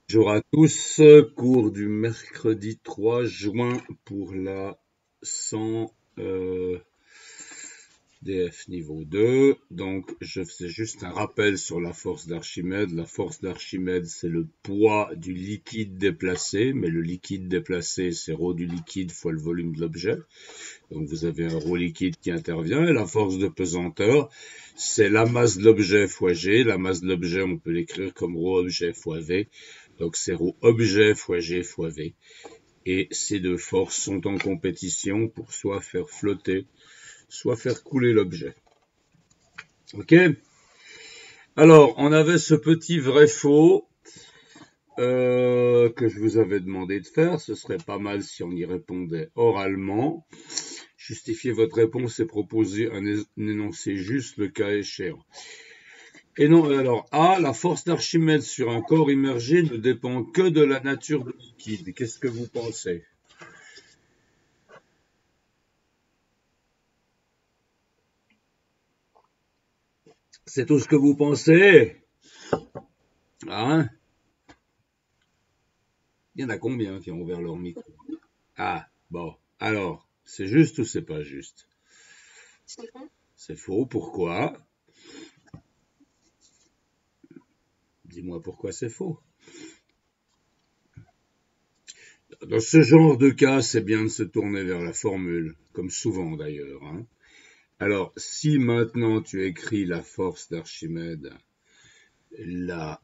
Bonjour à tous, cours du mercredi 3 juin pour la 100 DF niveau 2. Donc je faisais juste un rappel sur la force d'Archimède. La force d'Archimède, c'est le poids du liquide déplacé, mais le liquide déplacé, c'est ρ du liquide fois le volume de l'objet. Donc vous avez un ρ liquide qui intervient, et la force de pesanteur, c'est la masse de l'objet fois G. La masse de l'objet, on peut l'écrire comme ρ objet fois V. Donc c'est ρ objet fois G fois V. Et ces deux forces sont en compétition pour soit faire flotter, soit faire couler l'objet. Ok? Alors, on avait ce petit vrai-faux que je vous avais demandé de faire. Ce serait pas mal si on y répondait oralement. Justifier votre réponse et proposer un énoncé juste le cas échéant. Et non, alors, A, la force d'Archimède sur un corps immergé ne dépend que de la nature du liquide. Qu'est-ce que vous pensez? C'est tout ce que vous pensez? Hein? Il y en a combien qui ont ouvert leur micro? Ah, bon. Alors, c'est juste ou c'est pas juste? C'est faux. Pourquoi? Dis-moi pourquoi c'est faux. Dans ce genre de cas, c'est bien de se tourner vers la formule, comme souvent d'ailleurs. Hein. Alors, si maintenant tu écris la force d'Archimède, la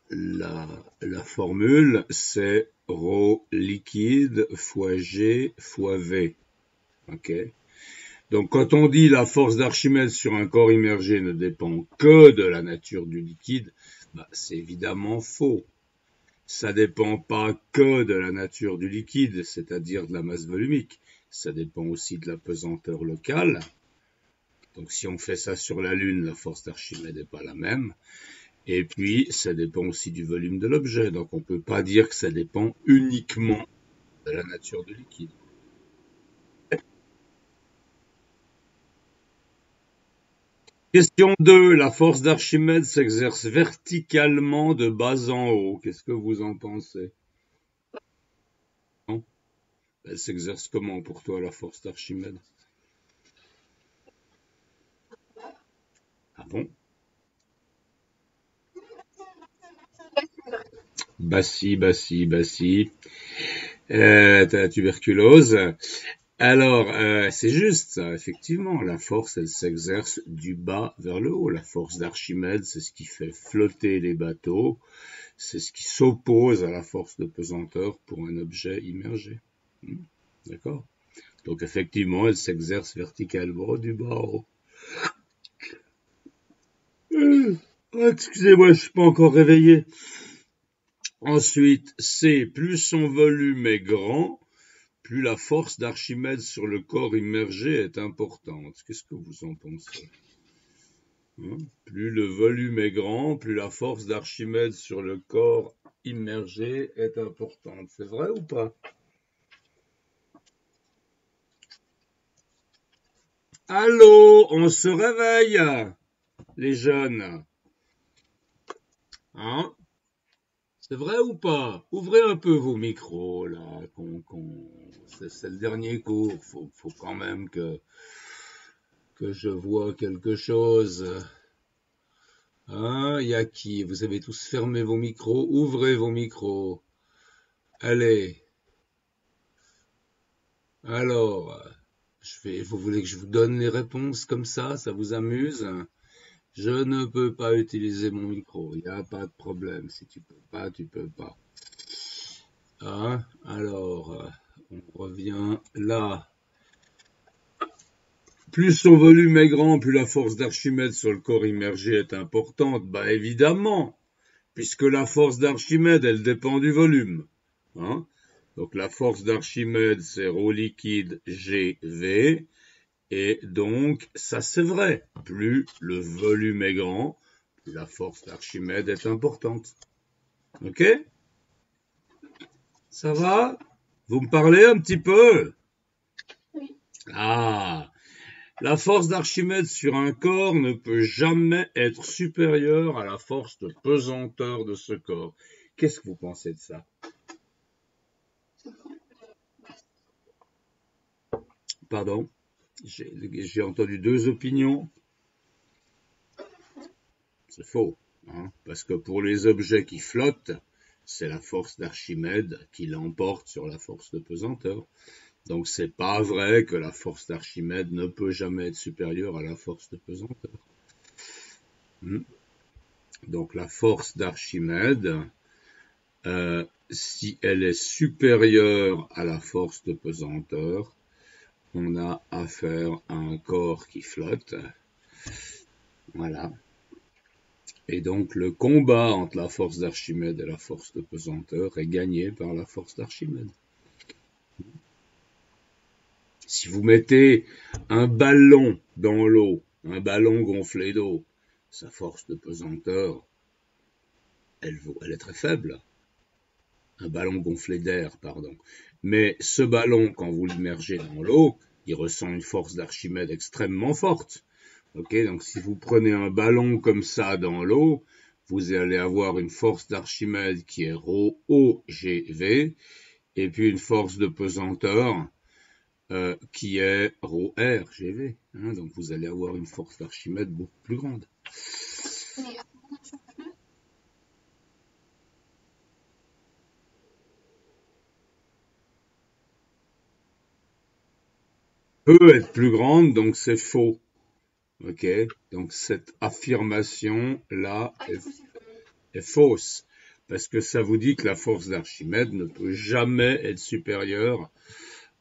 formule, c'est ρ liquide fois G fois V. Ok. Donc, quand on dit la force d'Archimède sur un corps immergé ne dépend que de la nature du liquide, bah, c'est évidemment faux. Ça dépend pas que de la nature du liquide, c'est-à-dire de la masse volumique. Ça dépend aussi de la pesanteur locale. Donc, si on fait ça sur la Lune, la force d'Archimède n'est pas la même. Et puis, ça dépend aussi du volume de l'objet. Donc, on ne peut pas dire que ça dépend uniquement de la nature du liquide. Question 2. La force d'Archimède s'exerce verticalement de bas en haut. Qu'est-ce que vous en pensez? Non? Elle s'exerce comment pour toi, la force d'Archimède? Ah bon? Bah si, bah si, bah si. T'as la tuberculose. Alors, c'est juste ça, effectivement. La force, elle s'exerce du bas vers le haut. La force d'Archimède, c'est ce qui fait flotter les bateaux. C'est ce qui s'oppose à la force de pesanteur pour un objet immergé. Hmm, d'accord? Donc, effectivement, elle s'exerce verticalement du bas en haut. Excusez-moi, je suis pas encore réveillé. Ensuite, C, plus son volume est grand, plus la force d'Archimède sur le corps immergé est importante. Qu'est-ce que vous en pensez? Hein? Plus le volume est grand, plus la force d'Archimède sur le corps immergé est importante. C'est vrai ou pas? Allô, on se réveille, les jeunes. Hein? C'est vrai ou pas? Ouvrez un peu vos micros, là. C'est le dernier cours. Faut quand même que je vois quelque chose. Hein? Y a qui? Vous avez tous fermé vos micros. Ouvrez vos micros. Allez. Alors, vous voulez que je vous donne les réponses comme ça vous amuse? Je ne peux pas utiliser mon micro. Il n'y a pas de problème. Si tu peux pas, tu peux pas. Hein? Alors, on revient là. Plus son volume est grand, plus la force d'Archimède sur le corps immergé est importante. Bah évidemment, puisque la force d'Archimède, elle dépend du volume. Hein? Donc la force d'Archimède, c'est ρ liquide GV. Et donc, ça c'est vrai. Plus le volume est grand, plus la force d'Archimède est importante. Ok? Ça va? Vous me parlez un petit peu? Ah, la force d'Archimède sur un corps ne peut jamais être supérieure à la force de pesanteur de ce corps. qu'est-ce que vous pensez de ça? Pardon? J'ai entendu deux opinions. C'est faux, hein, parce que pour les objets qui flottent, c'est la force d'Archimède qui l'emporte sur la force de pesanteur. Donc c'est pas vrai que la force d'Archimède ne peut jamais être supérieure à la force de pesanteur. Hmm. Donc la force d'Archimède, si elle est supérieure à la force de pesanteur, on a affaire à un corps qui flotte. Voilà. Et donc le combat entre la force d'Archimède et la force de pesanteur est gagné par la force d'Archimède. Si vous mettez un ballon dans l'eau, un ballon gonflé d'eau, sa force de pesanteur, elle est très faible. Un ballon gonflé d'air, pardon. Mais ce ballon, quand vous l'immergez dans l'eau, il ressent une force d'Archimède extrêmement forte. Okay, donc si vous prenez un ballon comme ça dans l'eau, vous allez avoir une force d'Archimède qui est ρ OGV, et puis une force de pesanteur qui est ρ RGV. Hein, donc vous allez avoir une force d'Archimède beaucoup plus grande. Peut être plus grande, donc c'est faux. Ok, donc cette affirmation-là est fausse, parce que ça vous dit que la force d'Archimède ne peut jamais être supérieure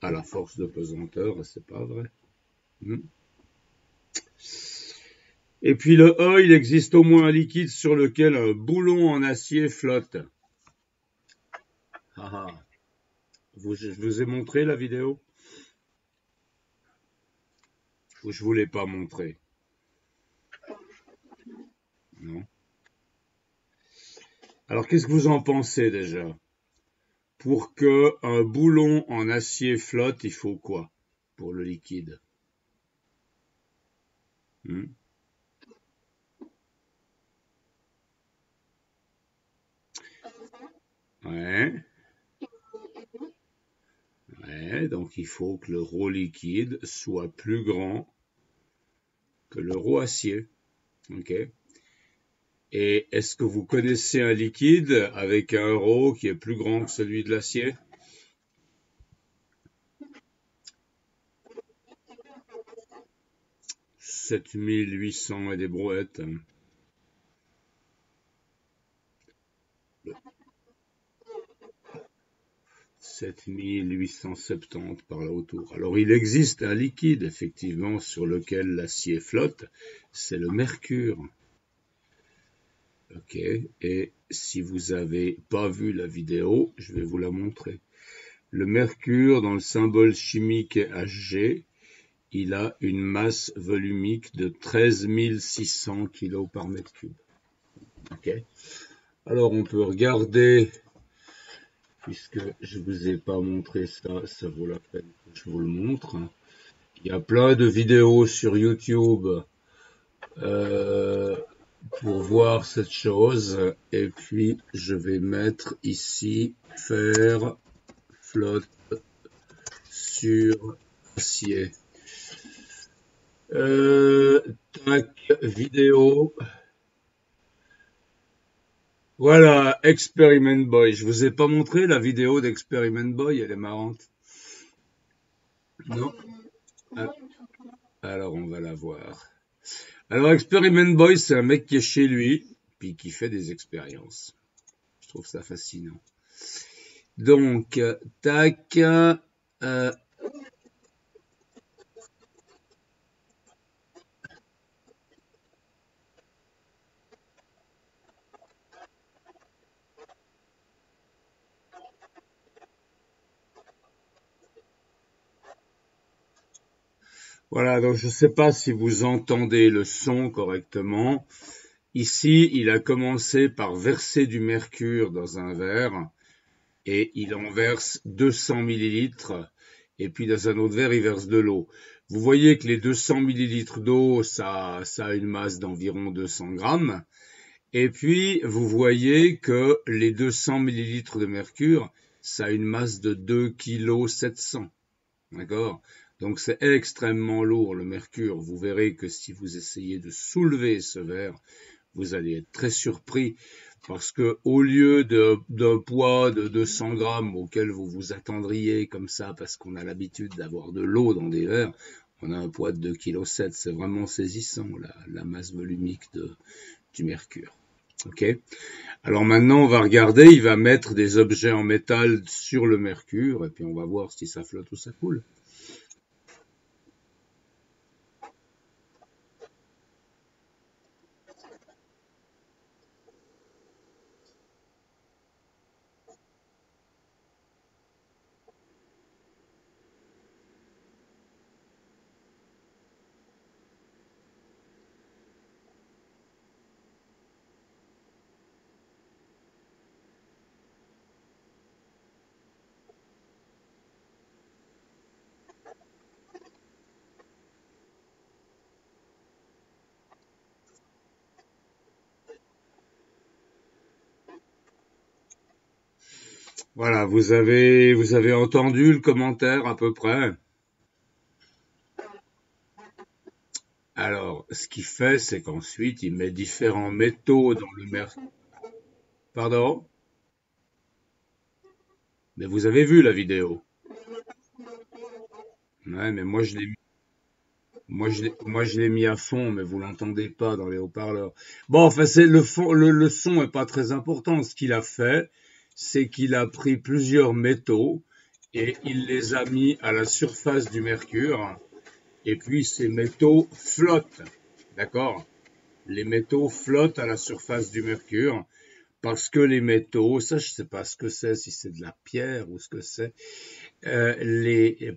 à la force de pesanteur, et c'est pas vrai. Et puis le E, il existe au moins un liquide sur lequel un boulon en acier flotte. Ah ah. Je vous ai montré la vidéo? Ou je vous l'ai pas montré? Non. Alors qu'est-ce que vous en pensez déjà? Pour que un boulon en acier flotte, il faut quoi pour le liquide? Hmm. Ouais, ouais, donc il faut que le ρ liquide soit plus grand que le ρ acier. Ok. Et est-ce que vous connaissez un liquide avec un ρ qui est plus grand que celui de l'acier? 7800 et des brouettes. 7870 par là autour. Alors il existe un liquide effectivement sur lequel l'acier flotte, c'est le mercure. Ok, et si vous avez pas vu la vidéo, je vais vous la montrer. Le mercure, dans le symbole chimique Hg, il a une masse volumique de 13 600 kg par mètre cube. Ok. Alors on peut regarder, puisque je vous ai pas montré ça, ça vaut la peine que je vous le montre. Il y a plein de vidéos sur YouTube euh, pour voir cette chose. Et puis je vais mettre ici fer flotte sur acier. Tac, vidéo. Voilà, Experiment Boy. Je vous ai pas montré la vidéo d'Experiment Boy, elle est marrante. Non? Ah, alors on va la voir. Alors Experiment Boy, c'est un mec qui est chez lui, puis qui fait des expériences. Je trouve ça fascinant. Donc, tac. Voilà, donc je ne sais pas si vous entendez le son correctement. Ici, il a commencé par verser du mercure dans un verre et il en verse 200 millilitres et puis dans un autre verre, il verse de l'eau. Vous voyez que les 200 millilitres d'eau, ça a une masse d'environ 200 grammes Et puis, vous voyez que les 200 millilitres de mercure, ça a une masse de 2,7 kg. D'accord? Donc c'est extrêmement lourd le mercure. Vous verrez que si vous essayez de soulever ce verre, vous allez être très surpris parce que au lieu d'un poids de 200 grammes auquel vous vous attendriez comme ça parce qu'on a l'habitude d'avoir de l'eau dans des verres, on a un poids de 2,7 kg. C'est vraiment saisissant la masse volumique du mercure. Ok? Alors maintenant, on va regarder, il va mettre des objets en métal sur le mercure et puis on va voir si ça flotte ou ça coule. Voilà, vous avez entendu le commentaire à peu près. Alors, ce qu'il fait, c'est qu'ensuite, il met différents métaux dans le mercure. Pardon? Mais vous avez vu la vidéo. Ouais, mais moi je l'ai mis à fond, mais vous l'entendez pas dans les haut-parleurs. Bon, enfin, c'est le fond, le son est pas très important. Ce qu'il a fait, c'est qu'il a pris plusieurs métaux et il les a mis à la surface du mercure. Et puis ces métaux flottent, d'accord? Les métaux flottent à la surface du mercure parce que les métaux, ça je sais pas ce que c'est, si c'est de la pierre ou ce que c'est,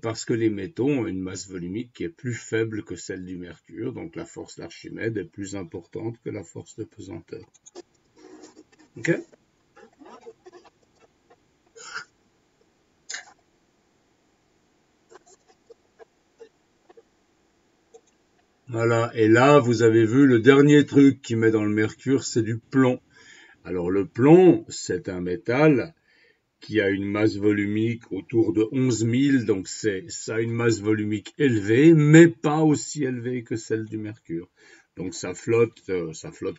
parce que les métaux ont une masse volumique qui est plus faible que celle du mercure, donc la force d'Archimède est plus importante que la force de pesanteur. Ok? Voilà, et là vous avez vu le dernier truc qu'il met dans le mercure, c'est du plomb. Alors le plomb, c'est un métal qui a une masse volumique autour de 11 000, donc ça a une masse volumique élevée, mais pas aussi élevée que celle du mercure. Donc ça flotte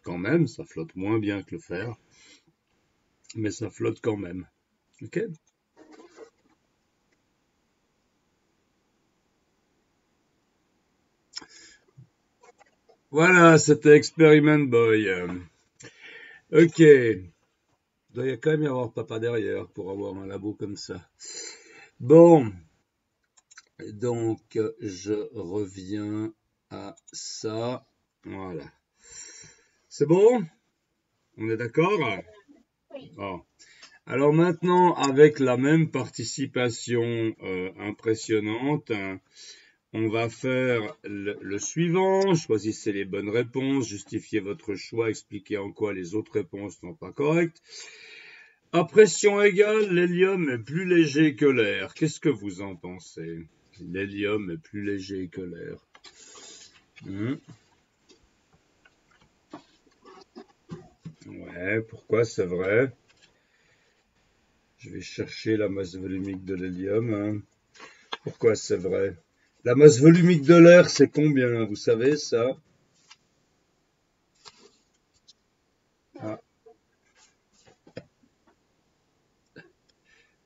quand même, ça flotte moins bien que le fer, mais ça flotte quand même. Ok? Voilà, c'était Experiment Boy. Ok, il doit y quand même y avoir papa derrière pour avoir un labo comme ça. Bon, donc je reviens à ça. Voilà. C'est bon? On est d'accord? Bon. Alors maintenant, avec la même participation impressionnante, on va faire le suivant. Choisissez les bonnes réponses, justifiez votre choix, expliquez en quoi les autres réponses sont pas correctes. À pression égale, l'hélium est plus léger que l'air. Qu'est-ce que vous en pensez? L'hélium est plus léger que l'air. Hmm. Ouais, pourquoi c'est vrai? Je vais chercher la masse volumique de l'hélium, hein. Pourquoi c'est vrai? La masse volumique de l'air, c'est combien? Vous savez ça? Ah,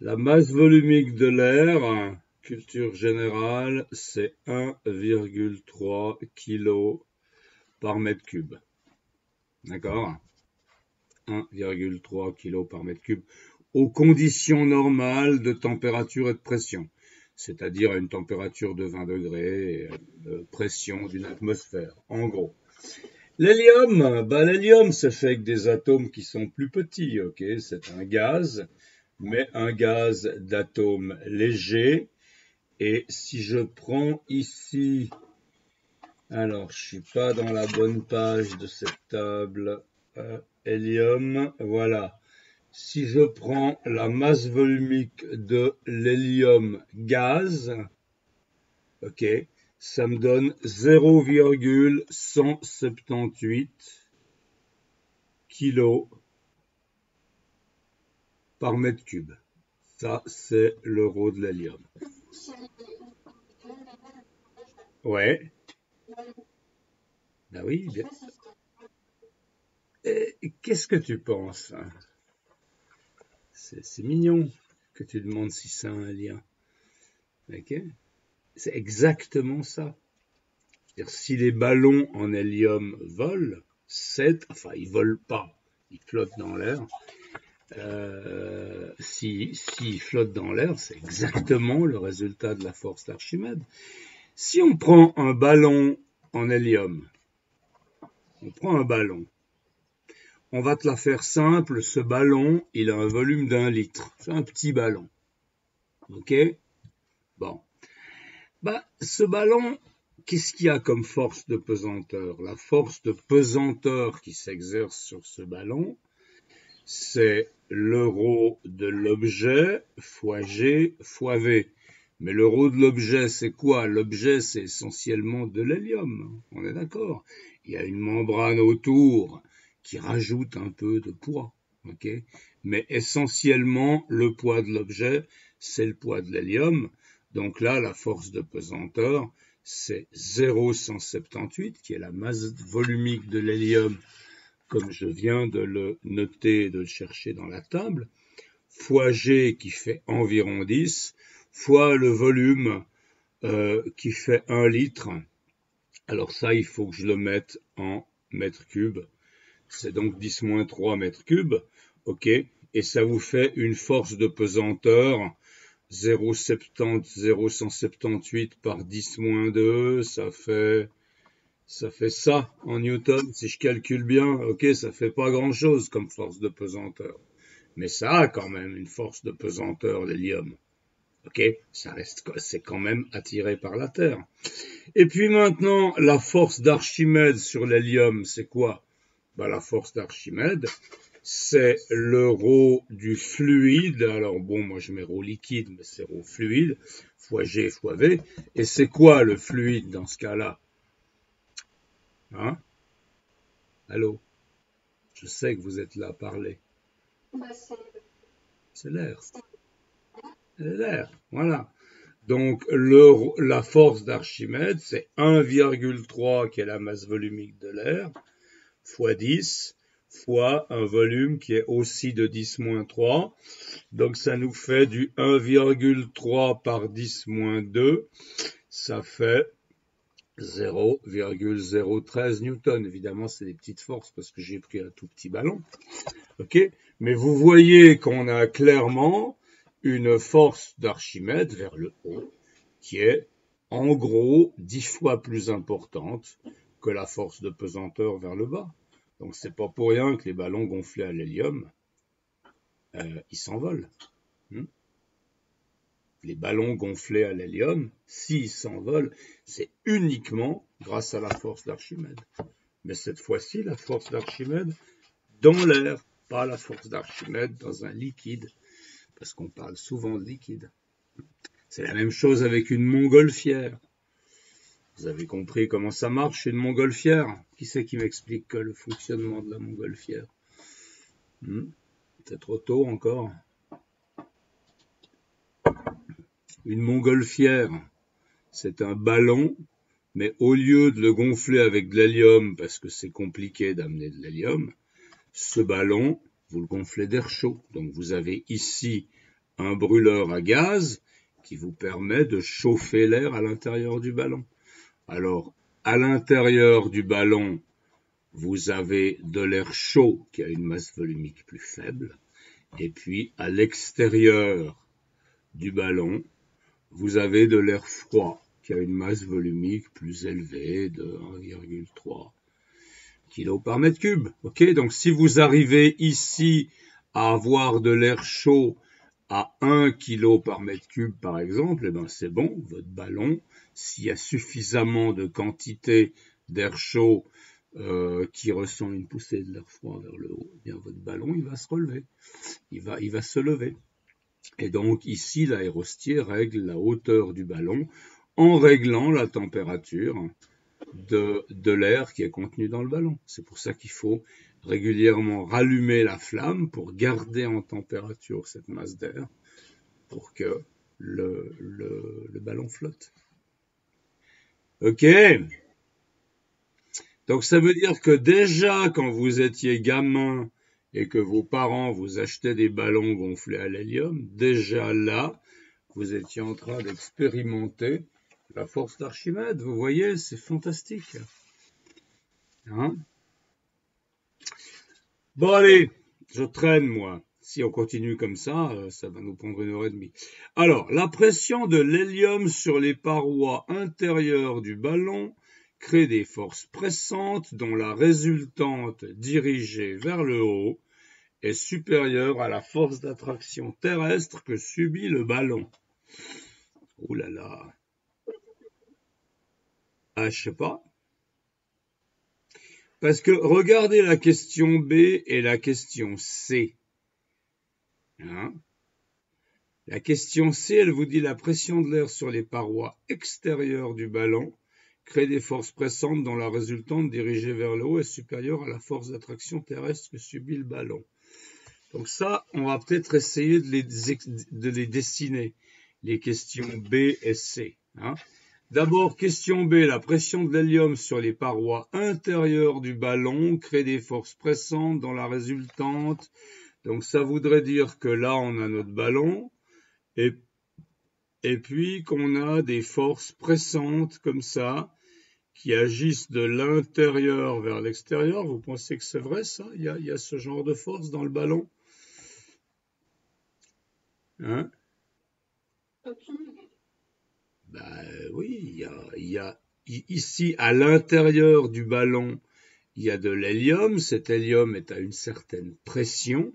la masse volumique de l'air, culture générale, c'est 1,3 kg par mètre cube. D'accord? 1,3 kg par mètre cube aux conditions normales de température et de pression, c'est-à-dire à une température de 20 degrés et pression d'une atmosphère, en gros. L'hélium, c'est fait avec des atomes qui sont plus petits, ok? C'est un gaz, mais un gaz d'atomes légers. Et si je prends ici, alors je suis pas dans la bonne page de cette table, hélium, voilà. Si je prends la masse volumique de l'hélium gaz, ok, ça me donne 0,178 kg par mètre cube. Ça, c'est le rho de l'hélium. Ouais, bah oui, bien. Et qu'est-ce que tu penses, hein? C'est mignon que tu demandes si c'est un lien. Ok? C'est exactement ça. C'est-à-dire, si les ballons en hélium volent, enfin, ils volent pas, ils flottent dans l'air. S'ils flottent dans l'air, c'est exactement le résultat de la force d'Archimède. Si on prend un ballon en hélium, on prend un ballon, on va te la faire simple, ce ballon, il a un volume d'1 litre. C'est un petit ballon. Ok? Bon. Bah, ce ballon, qu'est-ce qu'il y a comme force de pesanteur? La force de pesanteur qui s'exerce sur ce ballon, c'est le rho de l'objet fois G fois V. Mais le rho de l'objet, c'est quoi? L'objet, c'est essentiellement de l'hélium. On est d'accord? Il y a une membrane autour qui rajoute un peu de poids. Ok? Mais essentiellement, le poids de l'objet, c'est le poids de l'hélium. Donc là, la force de pesanteur, c'est 0,178, qui est la masse volumique de l'hélium, comme je viens de le noter et de le chercher dans la table, fois G qui fait environ 10, fois le volume qui fait 1 litre. Alors ça, il faut que je le mette en mètres cubes. C'est donc 10-3 mètres cubes. OK? Et ça vous fait une force de pesanteur 0,178 par 10-2, ça fait ça en newton, si je calcule bien. Ok, ça fait pas grand-chose comme force de pesanteur. Mais ça a quand même une force de pesanteur, l'hélium. Ok, c'est quand même attiré par la Terre. Et puis maintenant, la force d'Archimède sur l'hélium, c'est quoi? Bah, la force d'Archimède, c'est le rho du fluide. Alors bon, moi je mets rho liquide, mais c'est rho fluide, fois G fois V. Et c'est quoi le fluide dans ce cas-là? Hein? Allô? Je sais que vous êtes là à parler. C'est l'air. C'est l'air. Voilà. Donc la force d'Archimède, c'est 1,3 qui est la masse volumique de l'air, fois 10, fois un volume qui est aussi de 10-3. Donc ça nous fait du 1,3 par 10-2. Ça fait 0,013 newtons. Évidemment, c'est des petites forces parce que j'ai pris un tout petit ballon. Ok? Mais vous voyez qu'on a clairement une force d'Archimède vers le haut qui est en gros 10 fois plus importante que la force de pesanteur vers le bas. Donc c'est pas pour rien que les ballons gonflés à l'hélium, ils s'envolent. Les ballons gonflés à l'hélium, s'ils s'envolent, c'est uniquement grâce à la force d'Archimède. Mais cette fois-ci, la force d'Archimède dans l'air, pas la force d'Archimède dans un liquide, parce qu'on parle souvent de liquide. C'est la même chose avec une montgolfière. Vous avez compris comment ça marche, une montgolfière? Qui c'est qui m'explique le fonctionnement de la montgolfière? C'est trop tôt encore. Une montgolfière, c'est un ballon, mais au lieu de le gonfler avec de l'hélium, parce que c'est compliqué d'amener de l'hélium, ce ballon, vous le gonflez d'air chaud. Donc vous avez ici un brûleur à gaz qui vous permet de chauffer l'air à l'intérieur du ballon. Alors, à l'intérieur du ballon, vous avez de l'air chaud qui a une masse volumique plus faible. Et puis, à l'extérieur du ballon, vous avez de l'air froid qui a une masse volumique plus élevée de 1,3 kg par mètre cube. Ok, donc si vous arrivez ici à avoir de l'air chaud à 1 kg par mètre cube, par exemple, eh ben c'est bon, votre ballon, s'il y a suffisamment de quantité d'air chaud qui ressent une poussée de l'air froid vers le haut, eh bien votre ballon, il va se relever, il va se lever. Et donc ici, l'aérostier règle la hauteur du ballon en réglant la température de l'air qui est contenu dans le ballon. C'est pour ça qu'il faut régulièrement rallumer la flamme pour garder en température cette masse d'air pour que le ballon flotte. Ok? Donc ça veut dire que déjà quand vous étiez gamin et que vos parents vous achetaient des ballons gonflés à l'hélium, déjà là, vous étiez en train d'expérimenter la force d'Archimède. Vous voyez, c'est fantastique. Hein? Bon allez, je traîne moi. Si on continue comme ça va nous prendre 1h30. Alors, la pression de l'hélium sur les parois intérieures du ballon crée des forces pressantes dont la résultante dirigée vers le haut est supérieure à la force d'attraction terrestre que subit le ballon. Ouh là là. Ah, je sais pas. Parce que regardez la question B et la question C. Hein? La question C, elle vous dit la pression de l'air sur les parois extérieures du ballon crée des forces pressantes dont la résultante dirigée vers le haut est supérieure à la force d'attraction terrestre que subit le ballon. Donc ça, on va peut-être essayer de les dessiner, les questions B et C. Hein. D'abord, question B, la pression de l'hélium sur les parois intérieures du ballon crée des forces pressantes dont la résultante. Donc ça voudrait dire que là, on a notre ballon. Et puis qu'on a des forces pressantes comme ça, qui agissent de l'intérieur vers l'extérieur. Vous pensez que c'est vrai ça? Il y a ce genre de force dans le ballon? Hein? Oui, il y a ici à l'intérieur du ballon, il y a de l'hélium. Cet hélium est à une certaine pression.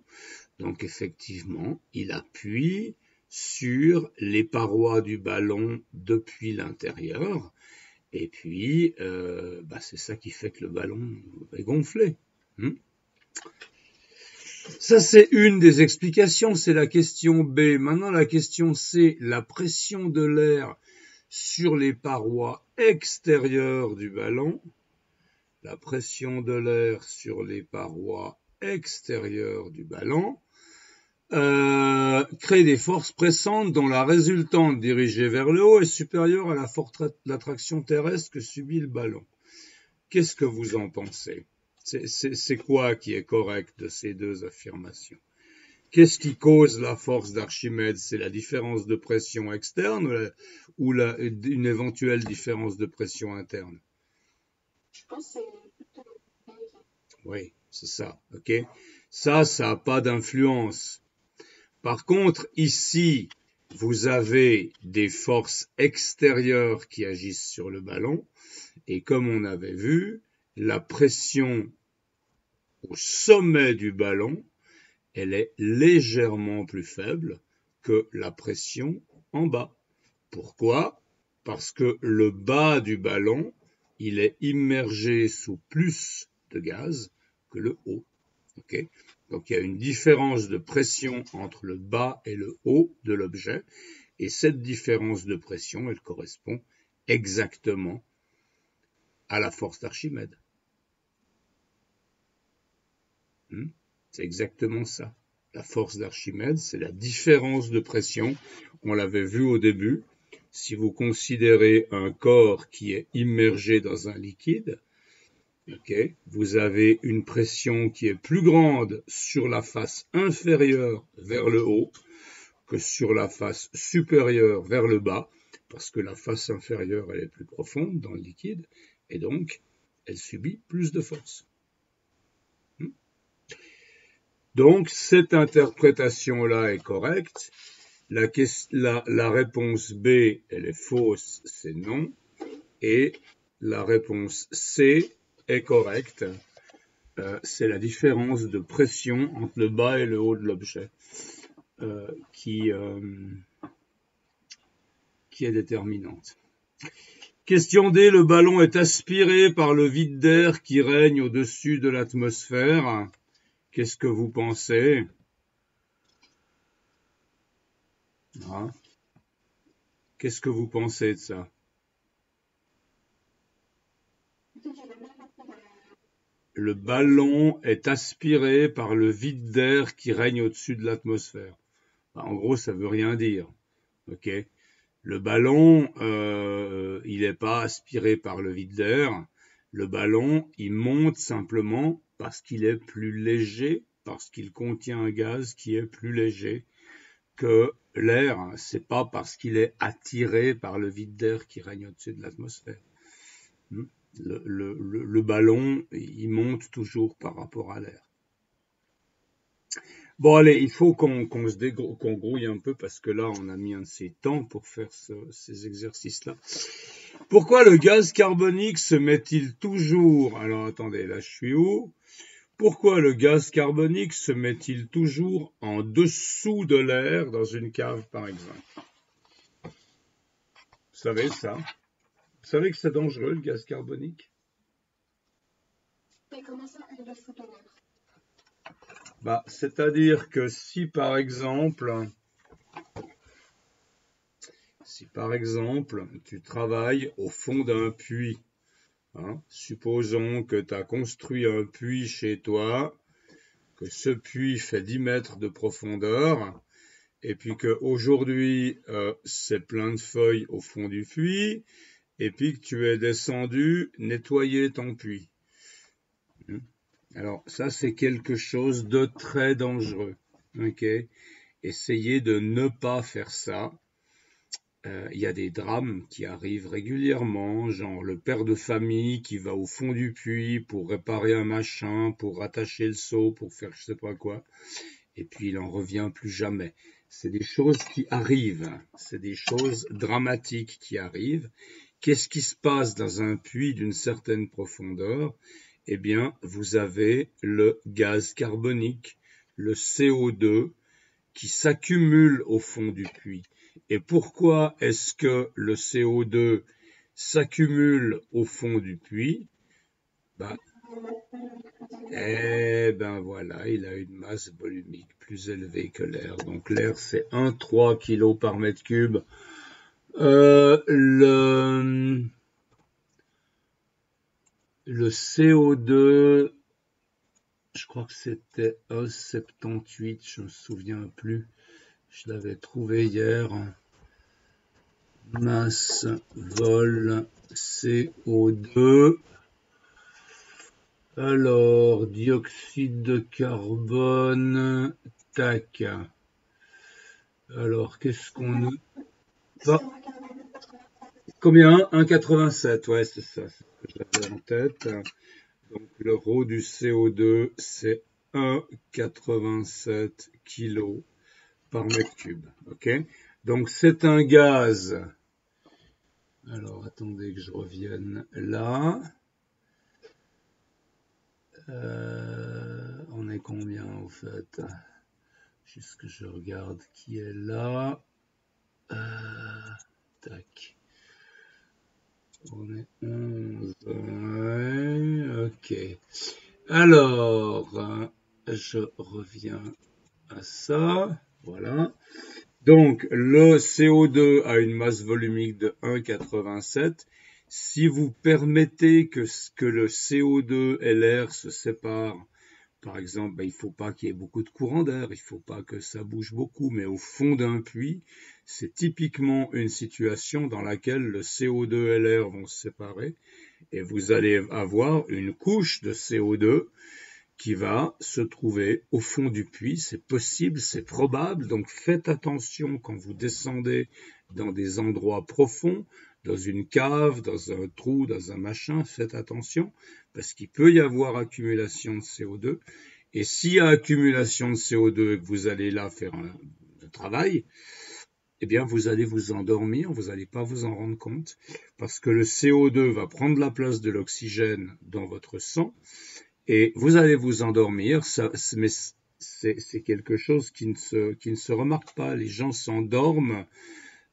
Donc effectivement, il appuie sur les parois du ballon depuis l'intérieur. Et puis, c'est ça qui fait que le ballon est gonflé. Ça, c'est une des explications, c'est la question B. Maintenant, la question C, la pression de l'air sur les parois extérieures du ballon. La pression de l'air sur les parois extérieures du ballon crée des forces pressantes dont la résultante dirigée vers le haut est supérieure à la force d'attraction terrestre que subit le ballon. Qu'est-ce que vous en pensez? C'est quoi qui est correct de ces deux affirmations? Qu'est-ce qui cause la force d'Archimède? C'est la différence de pression externe ou une éventuelle différence de pression interne? Je pense que c'est plutôt. Oui, c'est ça, ok? Ça n'a pas d'influence. Par contre, ici, vous avez des forces extérieures qui agissent sur le ballon, et comme on avait vu, la pression au sommet du ballon, elle est légèrement plus faible que la pression en bas. Pourquoi? Parce que le bas du ballon, il est immergé sous plus de gaz que le haut. Okay? Donc il y a une différence de pression entre le bas et le haut de l'objet, et cette différence de pression, elle correspond exactement à la force d'Archimède. C'est exactement ça. La force d'Archimède, c'est la différence de pression. On l'avait vu au début. Si vous considérez un corps qui est immergé dans un liquide, okay, vous avez une pression qui est plus grande sur la face inférieure vers le haut que sur la face supérieure vers le bas, parce que la face inférieure, elle est plus profonde dans le liquide, et donc, elle subit plus de force. Donc, cette interprétation-là est correcte. La réponse B, elle est fausse, c'est non. Et la réponse C est correcte. C'est la différence de pression entre le bas et le haut de l'objet qui est déterminante. Question D, le ballon est aspiré par le vide d'air qui règne au-dessus de l'atmosphère. Qu'est-ce que vous pensez? Ah. Qu'est-ce que vous pensez de ça? le ballon est aspiré par le vide d'air qui règne au-dessus de l'atmosphère. En gros, ça veut rien dire. Ok. Le ballon, il n'est pas aspiré par le vide d'air. Le ballon, il monte simplement parce qu'il est plus léger, parce qu'il contient un gaz qui est plus léger que l'air. C'est pas parce qu'il est attiré par le vide d'air qui règne au-dessus de l'atmosphère. Le ballon, il monte toujours par rapport à l'air. Bon, allez, il faut qu'on grouille un peu parce que là, on a mis un de ces temps pour faire ces exercices-là. Pourquoi le gaz carbonique se met-il toujours... Alors, attendez, là, je suis où? Pourquoi le gaz carbonique se met-il toujours en dessous de l'air dans une cave, par exemple? Vous savez ça? Vous savez que c'est dangereux, le gaz carbonique? Et comment ça, en dessous de l'air? Bah, c'est-à-dire que si par exemple, tu travailles au fond d'un puits, hein, supposons que tu as construit un puits chez toi, que ce puits fait 10 mètres de profondeur, et puis qu'aujourd'hui c'est plein de feuilles au fond du puits, et puis que tu es descendu nettoyer ton puits. Alors ça c'est quelque chose de très dangereux. Ok, essayez de ne pas faire ça. Il y a des drames qui arrivent régulièrement, genre le père de famille qui va au fond du puits pour réparer un machin, pour rattacher le seau, pour faire je sais pas quoi, et puis il en revient plus jamais. C'est des choses qui arrivent, c'est des choses dramatiques qui arrivent. Qu'est-ce qui se passe dans un puits d'une certaine profondeur? Eh bien, vous avez le gaz carbonique, le CO2, qui s'accumule au fond du puits. Et pourquoi est-ce que le CO2 s'accumule au fond du puits? Eh ben voilà, il a une masse volumique plus élevée que l'air. Donc l'air, c'est 1,3 kg par mètre cube. Le CO2, je crois que c'était 1,78, je me souviens plus. Je l'avais trouvé hier. Masse, vol, CO2. Alors, dioxyde de carbone, tac. Alors, qu'est-ce qu'on a? Combien? 1,87, ouais, c'est ça, c'est ce que j'avais en tête. Donc, le rho du CO2, c'est 1,87 kg par mètre cube. Ok? Donc, c'est un gaz. Alors, attendez que je revienne là. On est combien, au fait? Juste que je regarde qui est là. Tac. On est 11. Ouais, ok. Alors, je reviens à ça. Voilà. Donc, le CO2 a une masse volumique de 1,87. Si vous permettez que le CO2 et l'air se séparent, par exemple, il ne faut pas qu'il y ait beaucoup de courant d'air, il ne faut pas que ça bouge beaucoup, mais au fond d'un puits, c'est typiquement une situation dans laquelle le CO2 et l'air vont se séparer et vous allez avoir une couche de CO2 qui va se trouver au fond du puits. C'est possible, c'est probable, donc faites attention quand vous descendez dans des endroits profonds, dans une cave, dans un trou, dans un machin, faites attention, parce qu'il peut y avoir accumulation de CO2, et s'il y a accumulation de CO2 et que vous allez là faire un travail, eh bien vous allez vous endormir, vous n'allez pas vous en rendre compte, parce que le CO2 va prendre la place de l'oxygène dans votre sang, et vous allez vous endormir, mais c'est quelque chose qui ne se remarque pas. Les gens s'endorment,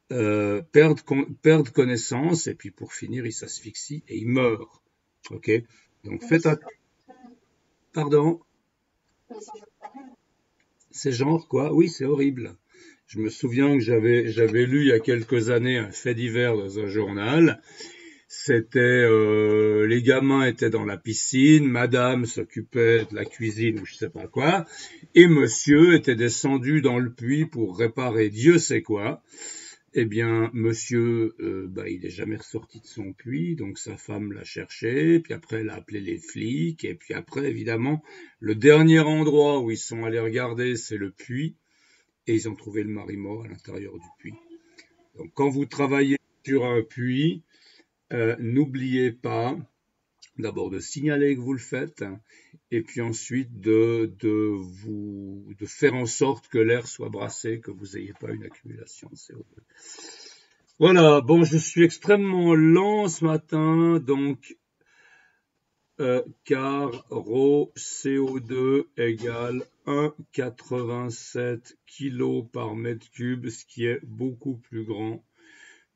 perdent connaissance, et puis pour finir, ils s'asphyxient et ils meurent. Ok? Donc faites attention. Pardon? C'est genre quoi? Oui, c'est horrible. Je me souviens que j'avais lu il y a quelques années un fait divers dans un journal. les gamins étaient dans la piscine, madame s'occupait de la cuisine ou je sais pas quoi, et monsieur était descendu dans le puits pour réparer Dieu sait quoi. Eh bien, monsieur, il est jamais ressorti de son puits, donc sa femme l'a cherché, puis après elle a appelé les flics, et puis après, évidemment, le dernier endroit où ils sont allés regarder, c'est le puits, et ils ont trouvé le mari mort à l'intérieur du puits. Donc, quand vous travaillez sur un puits, n'oubliez pas d'abord de signaler que vous le faites, et puis ensuite de faire en sorte que l'air soit brassé, que vous n'ayez pas une accumulation de CO2. Voilà, bon, je suis extrêmement lent ce matin, donc car ρ CO2 égale 1,87 kg par mètre cube, ce qui est beaucoup plus grand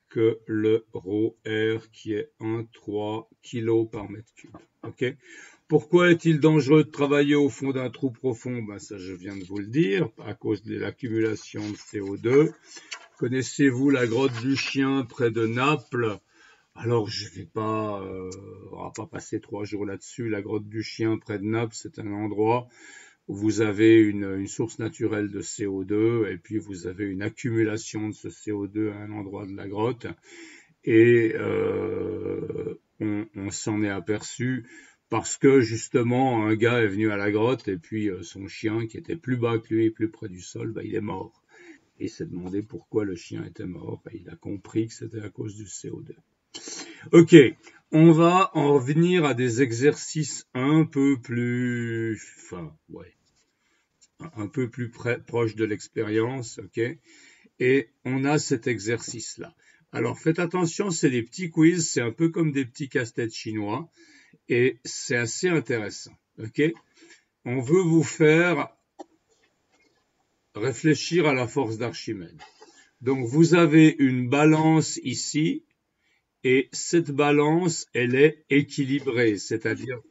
que le ρR qui est 1,3 kg par mètre cube. Ok. Pourquoi est-il dangereux de travailler au fond d'un trou profond? Ben, ça, je viens de vous le dire, à cause de l'accumulation de CO2. Connaissez-vous la grotte du Chien près de Naples? Alors, on va pas passer 3 jours là-dessus. La grotte du Chien près de Naples, c'est un endroit où vous avez une source naturelle de CO2 et puis vous avez une accumulation de ce CO2 à un endroit de la grotte. Et on s'en est aperçu parce que justement un gars est venu à la grotte et puis son chien qui était plus bas que lui, plus près du sol, il est mort. Et il s'est demandé pourquoi le chien était mort. Il a compris que c'était à cause du CO2. Ok, on va en revenir à des exercices un peu plus, un peu plus proches de l'expérience, ok? Et on a cet exercice-là. Alors faites attention, c'est des petits quiz, c'est un peu comme des petits casse-têtes chinois, et c'est assez intéressant, ok? On veut vous faire réfléchir à la force d'Archimède. Donc vous avez une balance ici, et cette balance, elle est équilibrée, c'est-à-dire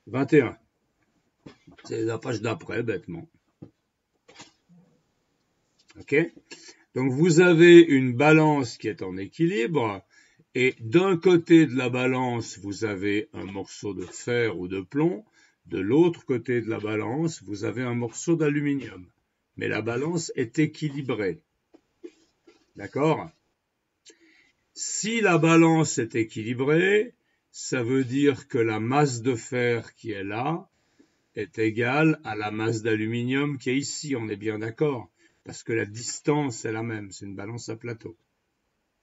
21. C'est la page d'après, bêtement. Ok? Donc vous avez une balance qui est en équilibre, et d'un côté de la balance, vous avez un morceau de fer ou de plomb, de l'autre côté de la balance, vous avez un morceau d'aluminium. Mais la balance est équilibrée. D'accord? Si la balance est équilibrée, ça veut dire que la masse de fer qui est là est égale à la masse d'aluminium qui est ici, on est bien d'accord, parce que la distance est la même, c'est une balance à plateau.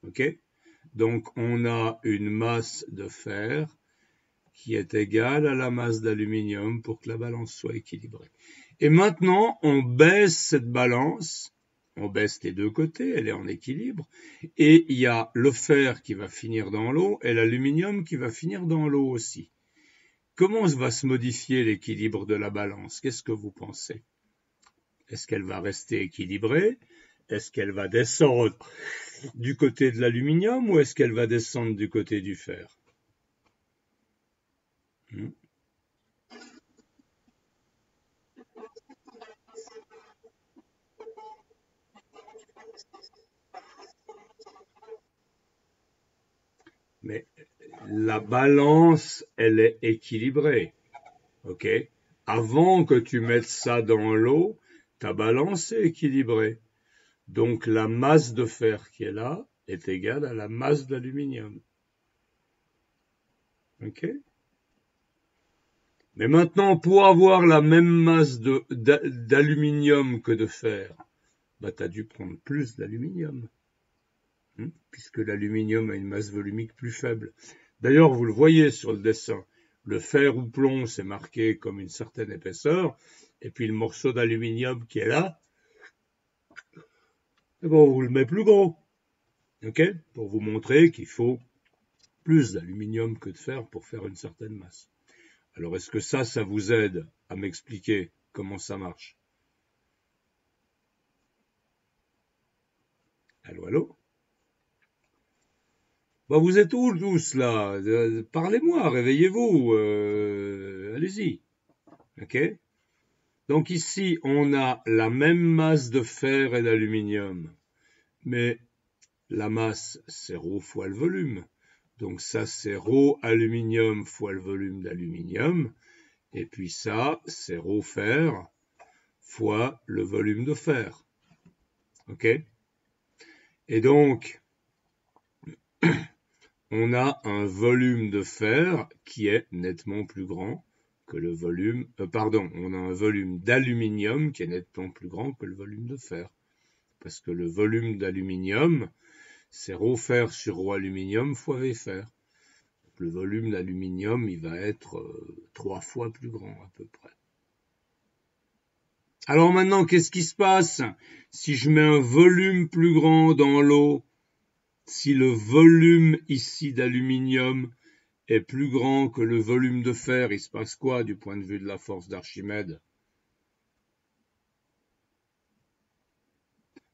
Ok? Donc on a une masse de fer qui est égale à la masse d'aluminium pour que la balance soit équilibrée. Et maintenant, on baisse cette balance, on baisse les deux côtés, elle est en équilibre, et il y a le fer qui va finir dans l'eau et l'aluminium qui va finir dans l'eau aussi. Comment va se modifier l'équilibre de la balance? Qu'est-ce que vous pensez? Est-ce qu'elle va rester équilibrée? Est-ce qu'elle va descendre du côté de l'aluminium ou est-ce qu'elle va descendre du côté du fer? Mais la balance, elle est équilibrée. Ok? Avant que tu mettes ça dans l'eau, ta balance est équilibrée. Donc la masse de fer qui est là est égale à la masse d'aluminium. Ok? Mais maintenant, pour avoir la même masse d'aluminium que de fer, tu as dû prendre plus d'aluminium, puisque l'aluminium a une masse volumique plus faible. D'ailleurs, vous le voyez sur le dessin, le fer ou plomb, c'est marqué comme une certaine épaisseur, et puis le morceau d'aluminium qui est là, on vous le met plus gros, ok, pour vous montrer qu'il faut plus d'aluminium que de fer pour faire une certaine masse. Alors, est-ce que ça vous aide à m'expliquer comment ça marche? Allô, allô? Vous êtes où tous là? Parlez-moi, réveillez-vous, allez-y. Ok? Donc ici, on a la même masse de fer et d'aluminium, mais La masse, c'est ρ fois le volume. Donc ça, c'est ρ aluminium fois le volume d'aluminium. Et puis ça, c'est ρ fer fois le volume de fer. OK? Et donc, on a un volume de fer qui est nettement plus grand que le volume, on a un volume d'aluminium qui est nettement plus grand que le volume de fer. Parce que le volume d'aluminium, c'est ρ fer sur ρ aluminium fois V fer. Le volume d'aluminium, il va être 3 fois plus grand à peu près. Alors maintenant, qu'est-ce qui se passe si je mets un volume plus grand dans l'eau? Si le volume ici d'aluminium est plus grand que le volume de fer, il se passe quoi du point de vue de la force d'Archimède?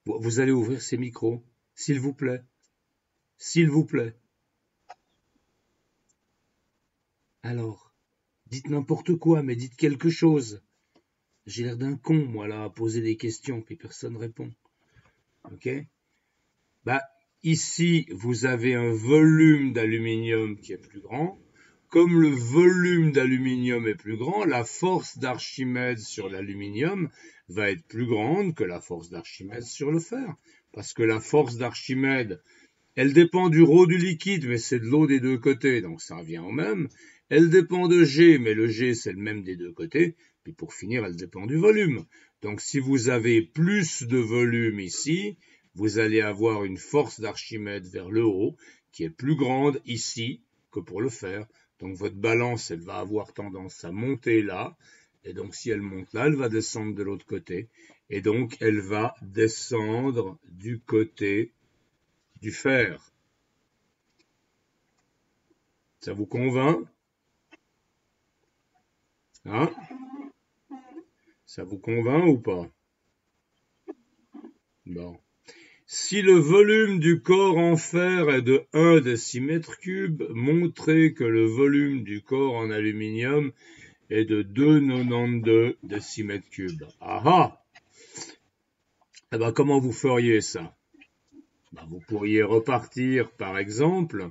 Vous allez ouvrir ces micros, s'il vous plaît. S'il vous plaît. Alors, dites n'importe quoi, mais dites quelque chose. J'ai l'air d'un con, moi, là, à poser des questions, puis personne répond. OK? Bah, ici, vous avez un volume d'aluminium qui est plus grand. Comme le volume d'aluminium est plus grand, la force d'Archimède sur l'aluminium va être plus grande que la force d'Archimède sur le fer. Parce que la force d'Archimède, elle dépend du ρ du liquide, mais c'est de l'eau des deux côtés, donc ça revient au même. Elle dépend de G, mais le G, c'est le même des deux côtés. Puis pour finir, elle dépend du volume. Donc si vous avez plus de volume ici, vous allez avoir une force d'Archimède vers le haut qui est plus grande ici que pour le fer. Donc votre balance, elle va avoir tendance à monter là. Et donc si elle monte là, elle va descendre de l'autre côté. Et donc elle va descendre du côté du fer. Ça vous convainc? Hein? Ça vous convainc ou pas? Bon. Si le volume du corps en fer est de 1 décimètre cube, montrez que le volume du corps en aluminium est de 2,92 décimètres cubes. Ah ah! Eh ben, comment vous feriez ça? Ben, vous pourriez repartir, par exemple,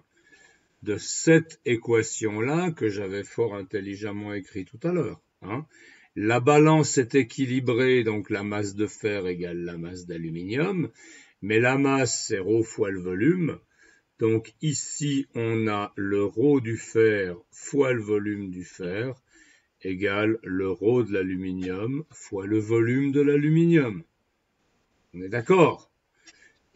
de cette équation-là que j'avais fort intelligemment écrite tout à l'heure. Hein? La balance est équilibrée, donc la masse de fer égale la masse d'aluminium, mais la masse, c'est ρ fois le volume. Donc ici, on a le ρ du fer fois le volume du fer égale le ρ de l'aluminium fois le volume de l'aluminium. On est d'accord?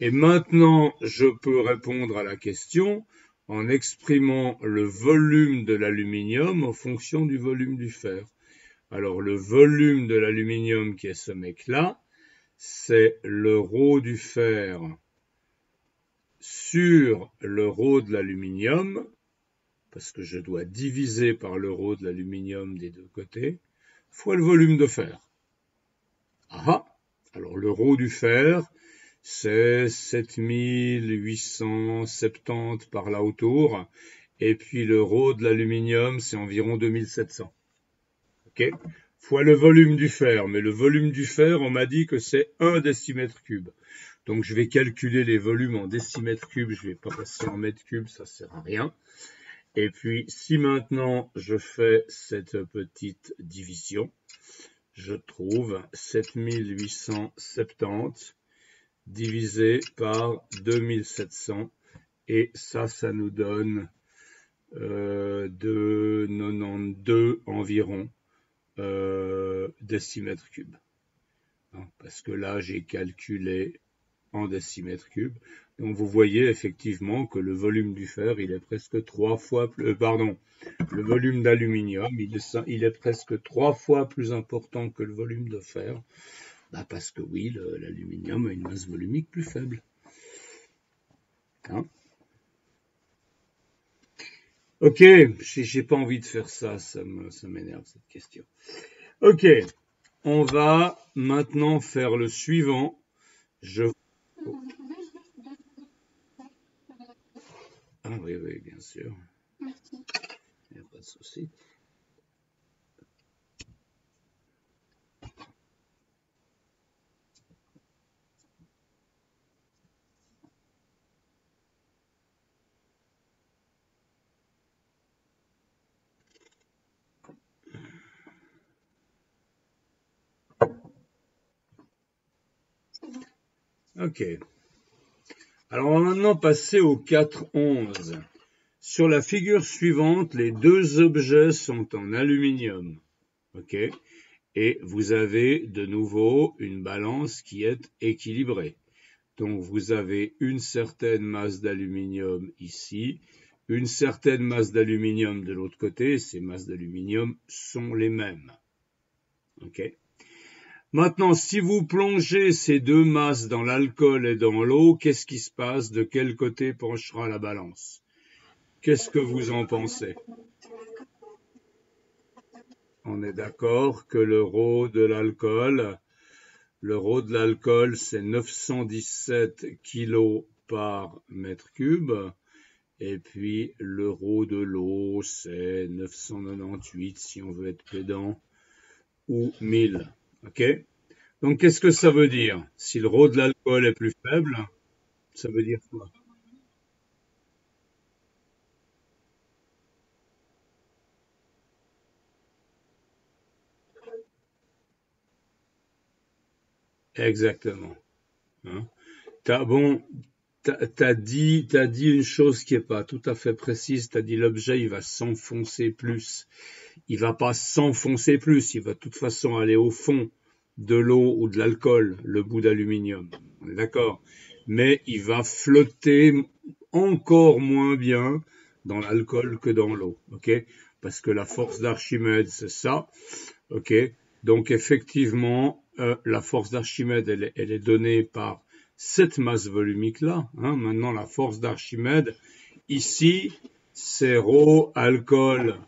Et maintenant, je peux répondre à la question en exprimant le volume de l'aluminium en fonction du volume du fer. Alors, le volume de l'aluminium qui est ce mec-là, c'est le ρ du fer sur le ρ de l'aluminium, parce que je dois diviser par le ρ de l'aluminium des deux côtés, fois le volume de fer. Ah! Alors, le ρ du fer, c'est 7870 par là autour. Et puis le ρ de l'aluminium, c'est environ 2700. OK? Fois le volume du fer. Mais le volume du fer, on m'a dit que c'est 1 décimètre cube. Donc je vais calculer les volumes en décimètres cubes. Je vais pas passer en mètres cubes, ça sert à rien. Et puis si maintenant je fais cette petite division, je trouve 7870 divisé par 2700 et ça nous donne 2,92 environ décimètres cubes. Hein, parce que là, j'ai calculé en décimètres cubes. Donc vous voyez effectivement que le volume du fer, il est presque 3 fois plus... le volume d'aluminium, il est presque 3 fois plus important que le volume de fer. Bah parce que oui, l'aluminium a une masse volumique plus faible. Hein? Ok, j'ai pas envie de faire ça, ça m'énerve cette question. Ok, on va maintenant faire le suivant. Ah oui, oui, bien sûr. Merci. Il n'y a pas de souci. Ok. Alors, on va maintenant passer au 4-11. Sur la figure suivante, les deux objets sont en aluminium. Ok. Et vous avez de nouveau une balance qui est équilibrée. Donc vous avez une certaine masse d'aluminium ici, une certaine masse d'aluminium de l'autre côté, ces masses d'aluminium sont les mêmes. Ok. Maintenant, si vous plongez ces deux masses dans l'alcool et dans l'eau, qu'est-ce qui se passe? De quel côté penchera la balance? Qu'est-ce que vous en pensez? On est d'accord que le rho de l'alcool, c'est 917 kg par mètre cube. Et puis le rho de l'eau, c'est 998 si on veut être pédant, ou 1000. Ok? Donc qu'est-ce que ça veut dire? Si le rho de l'alcool est plus faible, ça veut dire quoi? Exactement. Hein? Bon, t'as dit une chose qui est pas tout à fait précise. T'as dit l'objet, il va s'enfoncer plus. Il va pas s'enfoncer plus. Il va de toute façon aller au fond de l'eau ou de l'alcool, le bout d'aluminium. On est d'accord. Mais il va flotter encore moins bien dans l'alcool que dans l'eau. Ok? Parce que la force d'Archimède, c'est ça. Ok? Donc effectivement, la force d'Archimède, elle est donnée par cette masse volumique-là. Hein. Maintenant, la force d'Archimède, ici, c'est ρ alcool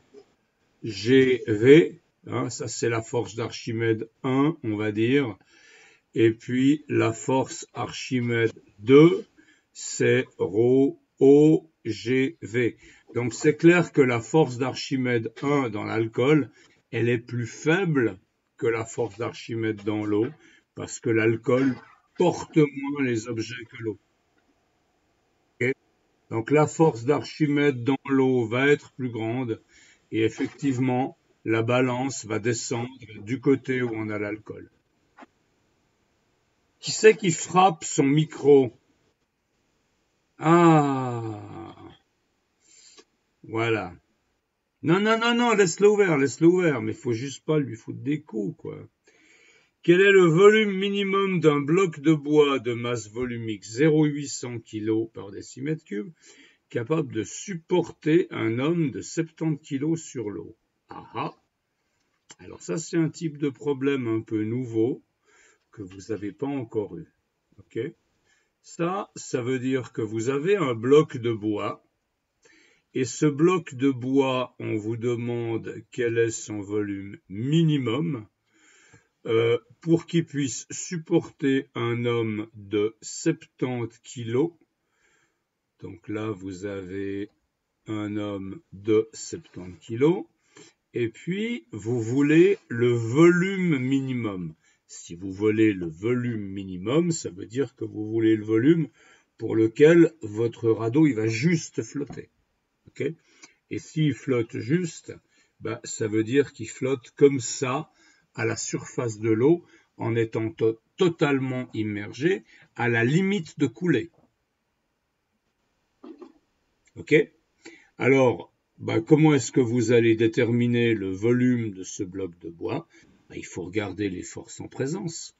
GV. Hein, ça, c'est la force d'Archimède 1, on va dire. Et puis, la force Archimède 2, c'est ρ OGV. Donc, c'est clair que la force d'Archimède 1 dans l'alcool, elle est plus faible que la force d'Archimède dans l'eau, parce que l'alcool porte moins les objets que l'eau. Ok. Donc la force d'Archimède dans l'eau va être plus grande et effectivement, la balance va descendre du côté où on a l'alcool. Qui c'est qui frappe son micro? Ah, voilà. Non, non, non, non, laisse-le ouvert, mais il faut juste pas lui foutre des coups, quoi. Quel est le volume minimum d'un bloc de bois de masse volumique 0,800 kg par décimètre cube capable de supporter un homme de 70 kg sur l'eau? Ah ah. Alors ça, c'est un type de problème un peu nouveau que vous n'avez pas encore eu. Ok? Ça veut dire que vous avez un bloc de bois et ce bloc de bois, on vous demande quel est son volume minimum pour qu'il puisse supporter un homme de 70 kg. Donc là, vous avez un homme de 70 kg. Et puis, vous voulez le volume minimum. Si vous voulez le volume minimum, ça veut dire que vous voulez le volume pour lequel votre radeau, il va juste flotter. Okay? Et s'il flotte juste, bah, ça veut dire qu'il flotte comme ça à la surface de l'eau en étant totalement immergé à la limite de coulée. Ok? Alors, bah, comment est-ce que vous allez déterminer le volume de ce bloc de bois? Bah, il faut regarder les forces en présence.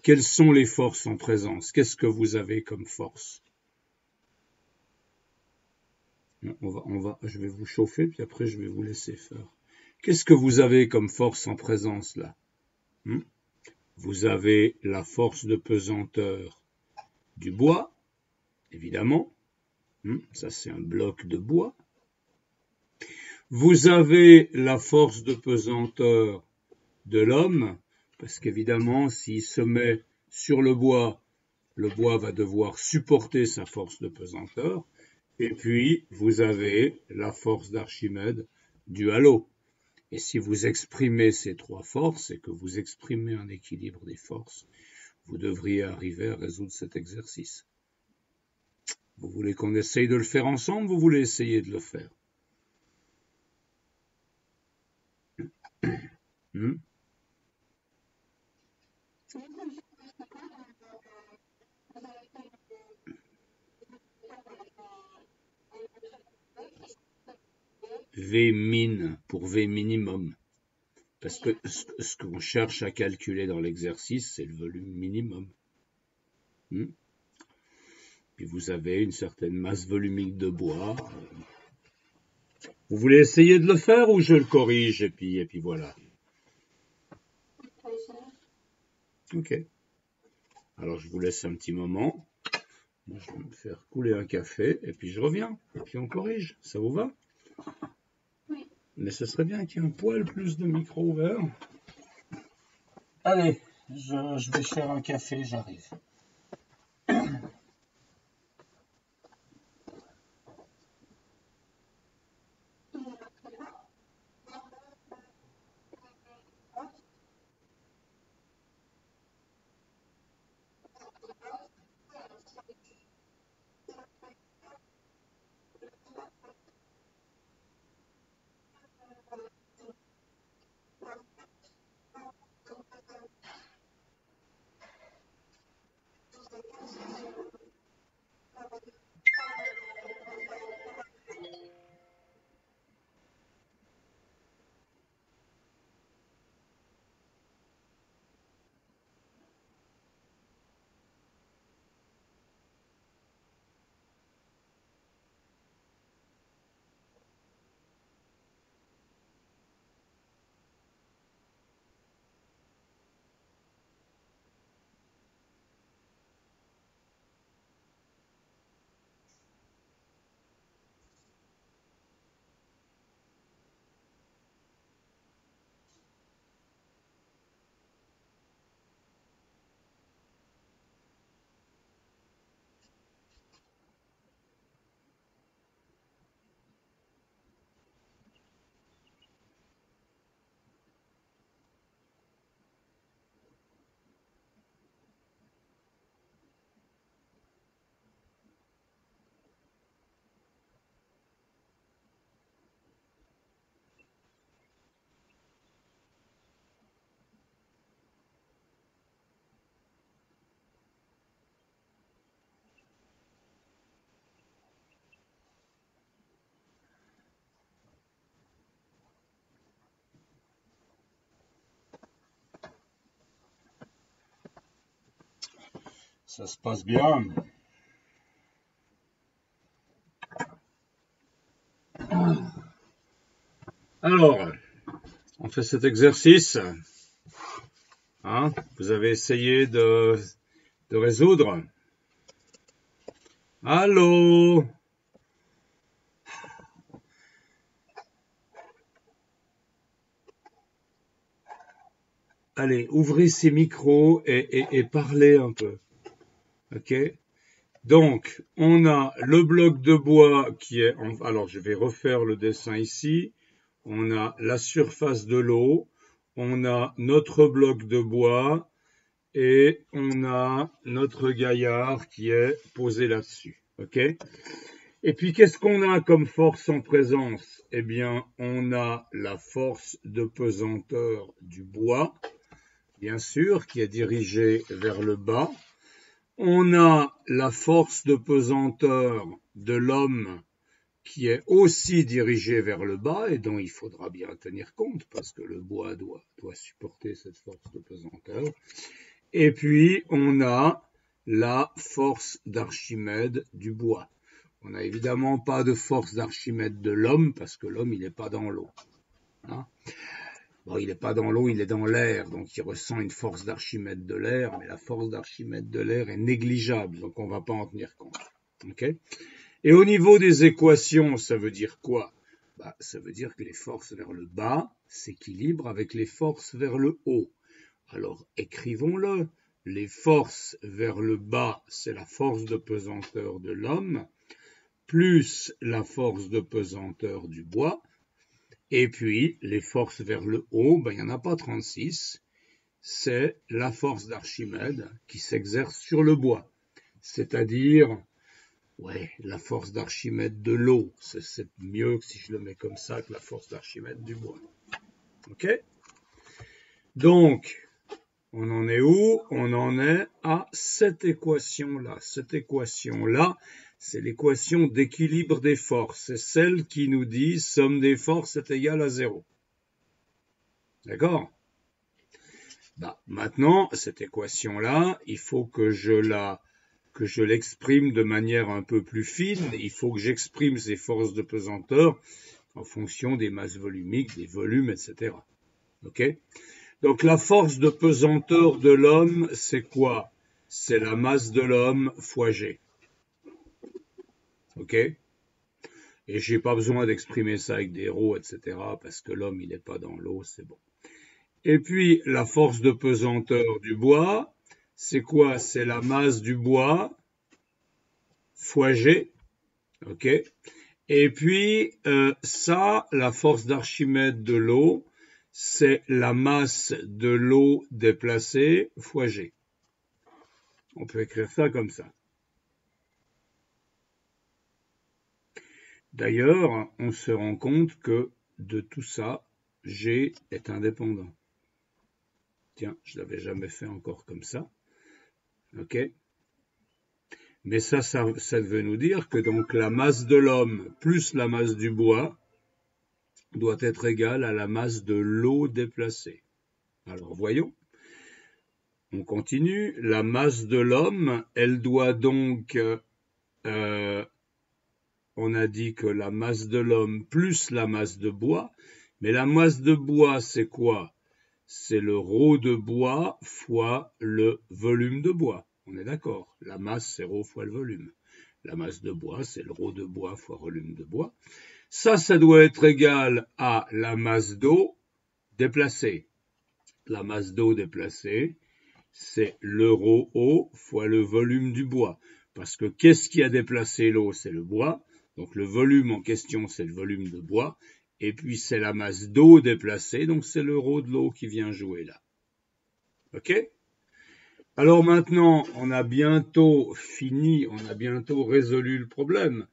Quelles sont les forces en présence? Qu'est-ce que vous avez comme force? Je vais vous chauffer, puis après je vais vous laisser faire. Qu'est-ce que vous avez comme force en présence là? Hmm. Vous avez la force de pesanteur du bois, évidemment. Ça, c'est un bloc de bois. Vous avez la force de pesanteur de l'homme, parce qu'évidemment, s'il se met sur le bois va devoir supporter sa force de pesanteur. Et puis, vous avez la force d'Archimède due à l'eau. Et si vous exprimez ces trois forces et que vous exprimez un équilibre des forces, vous devriez arriver à résoudre cet exercice. Vous voulez qu'on essaye de le faire ensemble? Vous voulez essayer de le faire? Hmm. V min pour V minimum. Parce que ce qu'on cherche à calculer dans l'exercice, c'est le volume minimum. Puis vous avez une certaine masse volumique de bois. Vous voulez essayer de le faire ou je le corrige et puis voilà. Ok. Alors je vous laisse un petit moment. Moi, je vais me faire couler un café et puis je reviens. Et puis on corrige. Ça vous va? Oui. Mais ce serait bien qu'il y ait un poil plus de micro ouvert. Allez, je vais faire un café, j'arrive. Ça se passe bien. Alors, on fait cet exercice. Hein? Vous avez essayé de résoudre? Allô? Allez, ouvrez ces micros et parlez un peu. Ok? Donc, on a le bloc de bois qui est... Alors, je vais refaire le dessin ici. On a la surface de l'eau. On a notre bloc de bois. Et on a notre gaillard qui est posé là-dessus. Ok? Et puis, qu'est-ce qu'on a comme force en présence? Eh bien, on a la force de pesanteur du bois, bien sûr, qui est dirigée vers le bas. On a la force de pesanteur de l'homme qui est aussi dirigée vers le bas et dont il faudra bien tenir compte parce que le bois doit supporter cette force de pesanteur. Et puis, on a la force d'Archimède du bois. On n'a évidemment pas de force d'Archimède de l'homme parce que l'homme, il n'est pas dans l'eau. Hein? Bon, il n'est pas dans l'eau, il est dans l'air, donc il ressent une force d'Archimède de l'air, mais la force d'Archimède de l'air est négligeable, donc on ne va pas en tenir compte. Okay? Et au niveau des équations, ça veut dire quoi? Ça veut dire que les forces vers le bas s'équilibrent avec les forces vers le haut. Alors écrivons-le. Les forces vers le bas, c'est la force de pesanteur de l'homme, plus la force de pesanteur du bois. Et puis, les forces vers le haut, il n'y en a pas 36, c'est la force d'Archimède qui s'exerce sur le bois. C'est-à-dire, la force d'Archimède de l'eau, c'est mieux que si je le mets comme ça que la force d'Archimède du bois. Ok? Donc, On en est où? On en est à cette équation-là. Cette équation-là, c'est l'équation d'équilibre des forces. C'est celle qui nous dit somme des forces est égale à 0. D'accord? Maintenant, cette équation-là, il faut que je l'exprime de manière un peu plus fine. Il faut que j'exprime ces forces de pesanteur en fonction des masses volumiques, des volumes, etc. Ok? Donc la force de pesanteur de l'homme, c'est quoi? C'est la masse de l'homme fois G. Ok? Et j'ai pas besoin d'exprimer ça avec des ρ, etc. parce que l'homme, il n'est pas dans l'eau, c'est bon. Et puis, la force de pesanteur du bois, c'est quoi? C'est la masse du bois fois G. Ok? Et puis, ça, la force d'Archimède de l'eau, c'est la masse de l'eau déplacée fois G. On peut écrire ça comme ça. D'ailleurs, on se rend compte que de tout ça, G est indépendant. Tiens, je l'avais jamais fait encore comme ça. Ok? Mais ça veut nous dire que donc la masse de l'homme plus la masse du bois doit être égale à la masse de l'eau déplacée. Alors voyons. On continue. La masse de l'homme, elle doit donc, on a dit que la masse de l'homme plus la masse de bois, mais la masse de bois, c'est quoi? C'est le ρ de bois fois le volume de bois. On est d'accord. La masse, c'est ρ fois le volume. La masse de bois, c'est le ρ de bois fois volume de bois. Ça doit être égal à la masse d'eau déplacée. La masse d'eau déplacée, c'est le ρO fois le volume du bois. Parce que qu'est-ce qui a déplacé l'eau? C'est le bois. Donc le volume en question, c'est le volume de bois. Et puis c'est la masse d'eau déplacée, donc c'est le ρ de l'eau qui vient jouer là. Ok? Alors maintenant, on a bientôt fini, on a bientôt résolu le problème.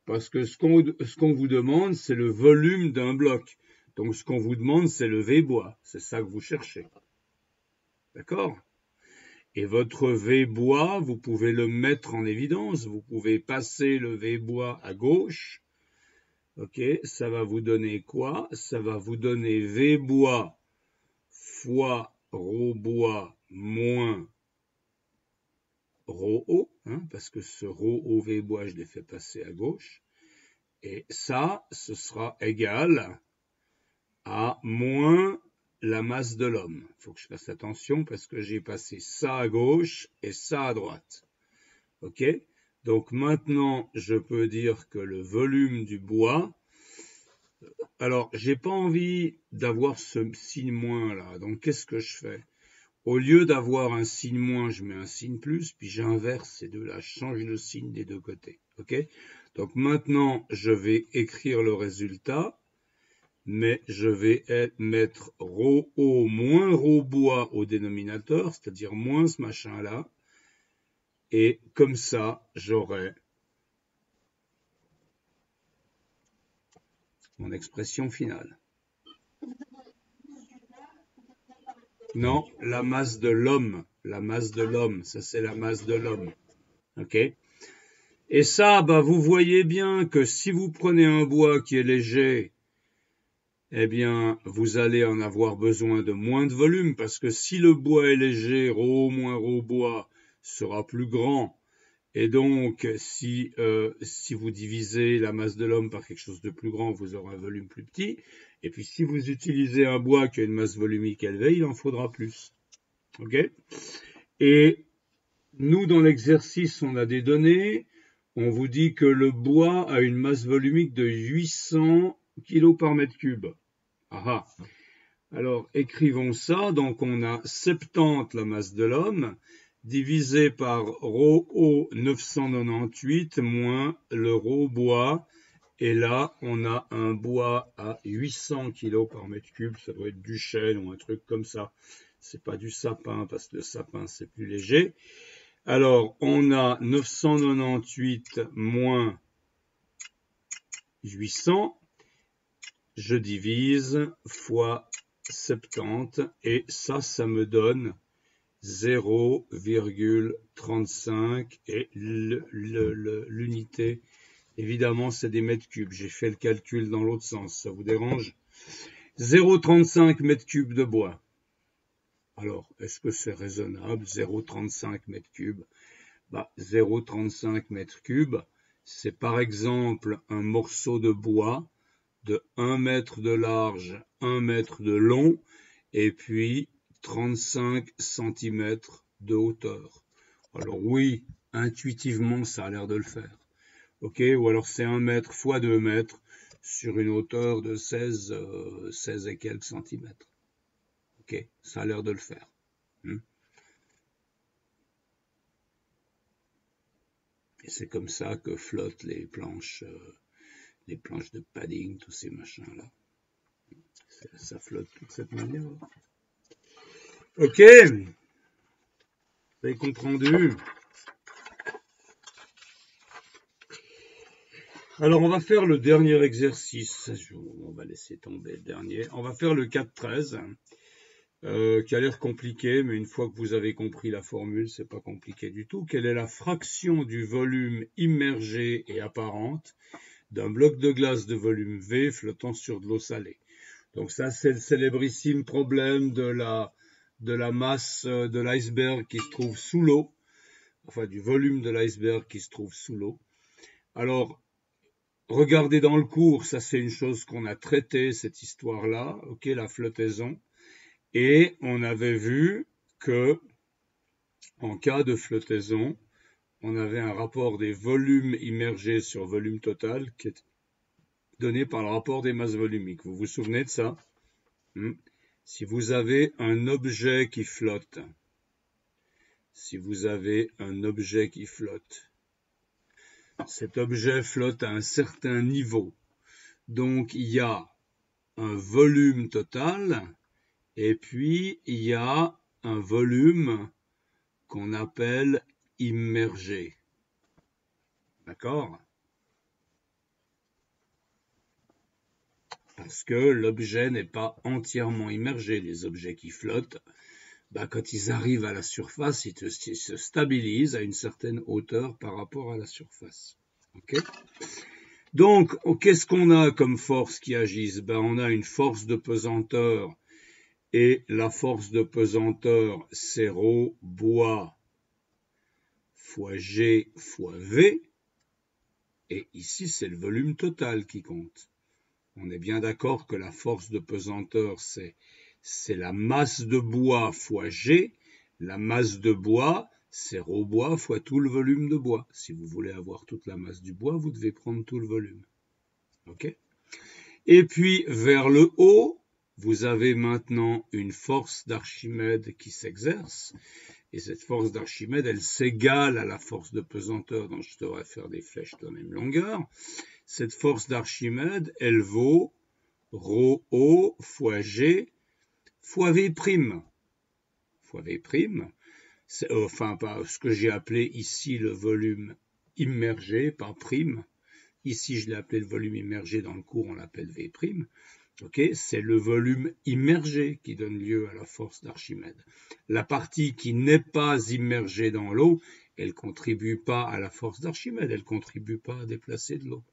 Parce que ce qu'on vous demande, c'est le volume d'un bloc. Donc ce qu'on vous demande, c'est le V bois. C'est ça que vous cherchez. D'accord? Et votre V bois, vous pouvez le mettre en évidence. Vous pouvez passer le V bois à gauche. Ok, ça va vous donner quoi? Ça va vous donner V bois fois ρ bois moins ρO, hein, parce que ce ρO V bois, je l'ai fait passer à gauche. Et ça, ce sera égal à moins la masse de l'homme. Il faut que je fasse attention parce que j'ai passé ça à gauche et ça à droite. Ok? Donc maintenant, je peux dire que le volume du bois. Alors, j'ai pas envie d'avoir ce signe moins là. Donc, qu'est-ce que je fais? Au lieu d'avoir un signe moins, je mets un signe plus, puis j'inverse ces deux-là. Je change le signe des deux côtés. Ok? Donc maintenant, je vais écrire le résultat, mais je vais mettre ρO moins ρ bois au dénominateur, c'est-à-dire moins ce machin-là. Et comme ça, j'aurai mon expression finale. Non, la masse de l'homme. La masse de l'homme, ça c'est la masse de l'homme. Ok? Et ça, vous voyez bien que si vous prenez un bois qui est léger, eh bien, vous allez en avoir besoin de moins de volume, parce que si le bois est léger, ρ moins ρ bois sera plus grand. Et donc, si vous divisez la masse de l'homme par quelque chose de plus grand, vous aurez un volume plus petit. Et puis, si vous utilisez un bois qui a une masse volumique élevée, il en faudra plus. Ok? Et nous, dans l'exercice, on a des données. On vous dit que le bois a une masse volumique de 800 kg par mètre cube. Ah. Alors, écrivons ça. Donc, on a 70 la masse de l'homme, divisé par ρO 998 moins le ρ bois. Et là, on a un bois à 800 kg par mètre cube. Ça doit être du chêne ou un truc comme ça. C'est pas du sapin, parce que le sapin, c'est plus léger. Alors, on a 998 moins 800. Je divise fois 70 et ça me donne 0,35 et l'unité, évidemment, c'est des mètres cubes. J'ai fait le calcul dans l'autre sens, ça vous dérange? 0,35 mètres cubes de bois. Alors, est-ce que c'est raisonnable? 0,35 mètres cubes. 0,35 mètres cubes, c'est par exemple un morceau de bois de 1 mètre de large, 1 mètre de long, et puis 35 cm de hauteur. Alors oui, intuitivement, ça a l'air de le faire. Ok, ou alors c'est 1 mètre fois 2 mètres sur une hauteur de 16 et quelques centimètres. Ok, ça a l'air de le faire. Et c'est comme ça que flottent les planches de padding, tous ces machins-là. Ça flotte de cette manière. Ok, vous avez comprendu? Alors, on va faire le dernier exercice. On va laisser tomber le dernier. On va faire le 4-13, qui a l'air compliqué, mais une fois que vous avez compris la formule, c'est pas compliqué du tout. Quelle est la fraction du volume immergé et apparente d'un bloc de glace de volume V flottant sur de l'eau salée? Donc ça, c'est le célébrissime problème de la masse de l'iceberg qui se trouve sous l'eau, enfin du volume de l'iceberg qui se trouve sous l'eau. Alors, regardez dans le cours, ça c'est une chose qu'on a traitée, cette histoire-là, ok, la flottaison. Et on avait vu que, en cas de flottaison, on avait un rapport des volumes immergés sur volume total qui est donné par le rapport des masses volumiques. Vous vous souvenez de ça? Si vous avez un objet qui flotte, cet objet flotte à un certain niveau. Donc, il y a un volume total et puis il y a un volume qu'on appelle immergé. D'accord? Parce que l'objet n'est pas entièrement immergé. Les objets qui flottent, quand ils arrivent à la surface, ils se stabilisent à une certaine hauteur par rapport à la surface. Okay? Donc, qu'est-ce qu'on a comme force qui agisse? On a une force de pesanteur, et la force de pesanteur, c'est ρ bois fois G fois V, et ici, c'est le volume total qui compte. On est bien d'accord que la force de pesanteur, c'est la masse de bois fois G. La masse de bois, c'est ρ bois fois tout le volume de bois. Si vous voulez avoir toute la masse du bois, vous devez prendre tout le volume. Ok? Et puis, vers le haut, vous avez maintenant une force d'Archimède qui s'exerce. Et cette force d'Archimède, elle s'égale à la force de pesanteur dont je devrais faire des flèches de la même longueur. Cette force d'Archimède, elle vaut ρO fois G fois V'. Fois V', enfin, ce que j'ai appelé ici le volume immergé, pas prime. Ici, je l'ai appelé le volume immergé, dans le cours, on l'appelle V'. Okay, c'est le volume immergé qui donne lieu à la force d'Archimède. La partie qui n'est pas immergée dans l'eau, elle ne contribue pas à la force d'Archimède, elle ne contribue pas à déplacer de l'eau.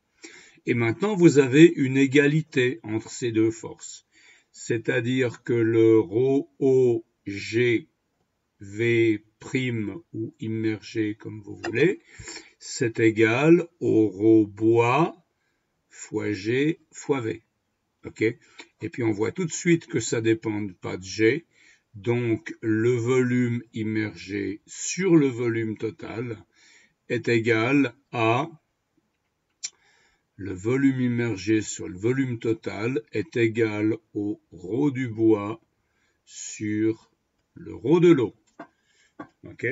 Et maintenant, vous avez une égalité entre ces deux forces. C'est-à-dire que le ρO, G, V' ou immergé, comme vous voulez, c'est égal au ρ bois fois G fois V. Okay? Et puis on voit tout de suite que ça ne dépend pas de G. Donc le volume immergé sur le volume total est égal à le volume immergé sur le volume total est égal au ρ du bois sur le ρ de l'eau. Ok?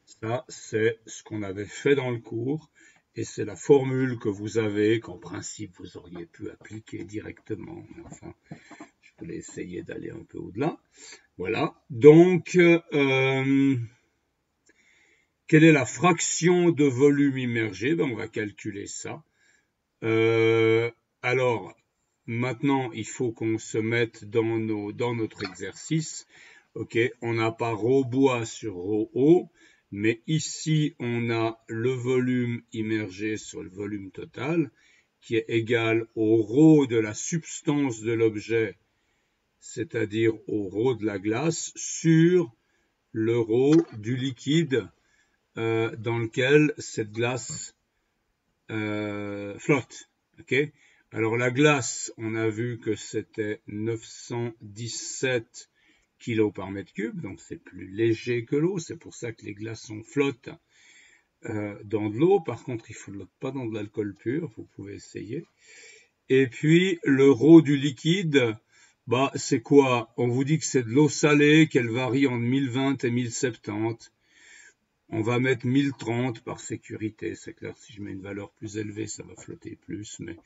Ça, c'est ce qu'on avait fait dans le cours. Et c'est la formule que vous avez, qu'en principe, vous auriez pu appliquer directement. Enfin, je voulais essayer d'aller un peu au-delà. Voilà. Donc, quelle est la fraction de volume immergé? On va calculer ça. Alors, maintenant, il faut qu'on se mette dans notre exercice. Ok, on n'a pas ρ bois sur ρ eau, mais ici on a le volume immergé sur le volume total qui est égal au ρ de la substance de l'objet, c'est-à-dire au ρ de la glace, sur le ρ du liquide dans lequel cette glace flotte. Okay. Alors la glace, on a vu que c'était 917 kg par mètre cube, donc c'est plus léger que l'eau, c'est pour ça que les glaçons flottent dans de l'eau. Par contre, ils ne flottent pas dans de l'alcool pur, vous pouvez essayer. Et puis le ρ du liquide, bah c'est quoi? On vous dit que c'est de l'eau salée, qu'elle varie entre 1020 et 1070. On va mettre 1030 par sécurité. C'est clair, si je mets une valeur plus élevée, ça va flotter plus, mais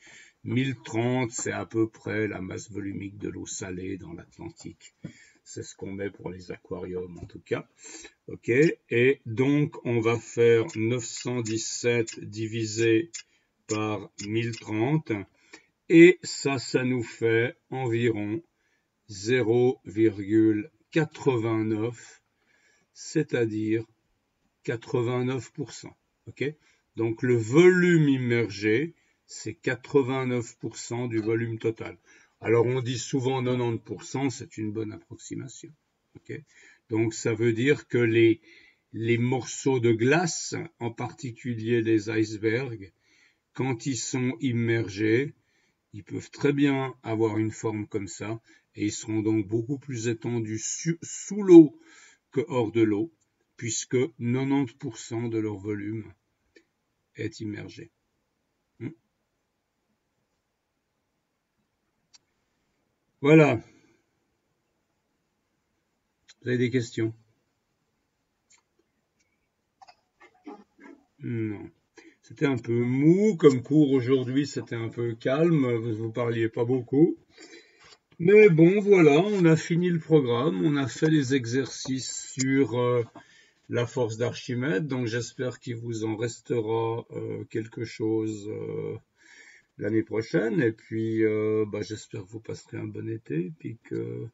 1030, c'est à peu près la masse volumique de l'eau salée dans l'Atlantique. C'est ce qu'on met pour les aquariums, en tout cas. OK. Et donc, on va faire 917 divisé par 1030. Et ça nous fait environ 0,89, c'est-à-dire 89%. Okay. Donc le volume immergé, c'est 89% du volume total. Alors on dit souvent 90%, c'est une bonne approximation. Okay. Donc ça veut dire que les morceaux de glace, en particulier les icebergs, quand ils sont immergés, ils peuvent très bien avoir une forme comme ça, et ils seront donc beaucoup plus étendus sous l'eau que hors de l'eau, puisque 90% de leur volume est immergé. Voilà. Vous avez des questions? Non. C'était un peu mou comme cours aujourd'hui, c'était un peu calme, vous parliez pas beaucoup. Mais bon, voilà, on a fini le programme, on a fait les exercices sur la force d'Archimède, donc j'espère qu'il vous en restera quelque chose l'année prochaine, et puis j'espère que vous passerez un bon été, puis qu'on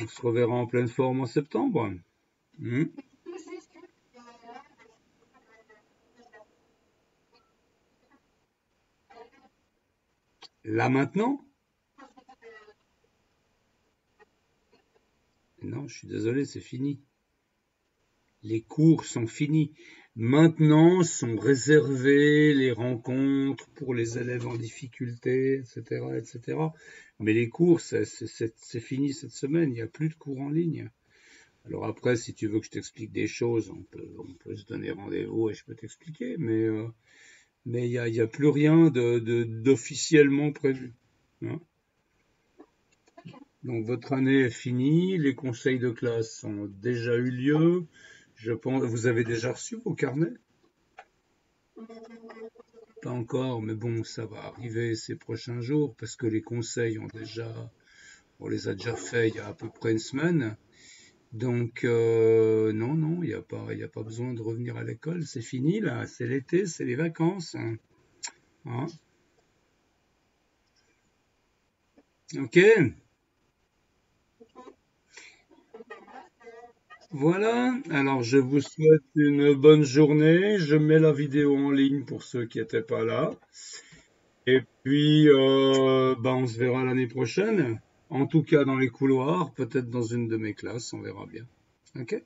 se reverra en pleine forme en septembre. Là maintenant? Non, je suis désolé, c'est fini. Les cours sont finis. Maintenant sont réservées les rencontres pour les élèves en difficulté, etc., etc. Mais les cours, c'est fini cette semaine. Il n'y a plus de cours en ligne. Alors après, si tu veux que je t'explique des choses, on peut se donner rendez-vous et je peux t'expliquer. Mais il y a plus rien d'officiellement prévu. Hein. Donc votre année est finie. Les conseils de classe ont déjà eu lieu. Je pense, vous avez déjà reçu vos carnets? Pas encore, mais bon, ça va arriver ces prochains jours parce que les conseils on les a déjà faits il y a à peu près une semaine. Donc non, il y a pas besoin de revenir à l'école, c'est fini là, c'est l'été, c'est les vacances. Hein. Ok, voilà. Alors je vous souhaite une bonne journée. Je mets la vidéo en ligne pour ceux qui n'étaient pas là. Et puis, on se verra l'année prochaine. En tout cas, dans les couloirs, peut-être dans une de mes classes, on verra bien. Ok?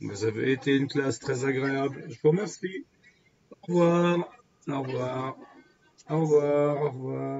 Vous avez été une classe très agréable. Je vous remercie. Au revoir. Au revoir. Au revoir. Au revoir.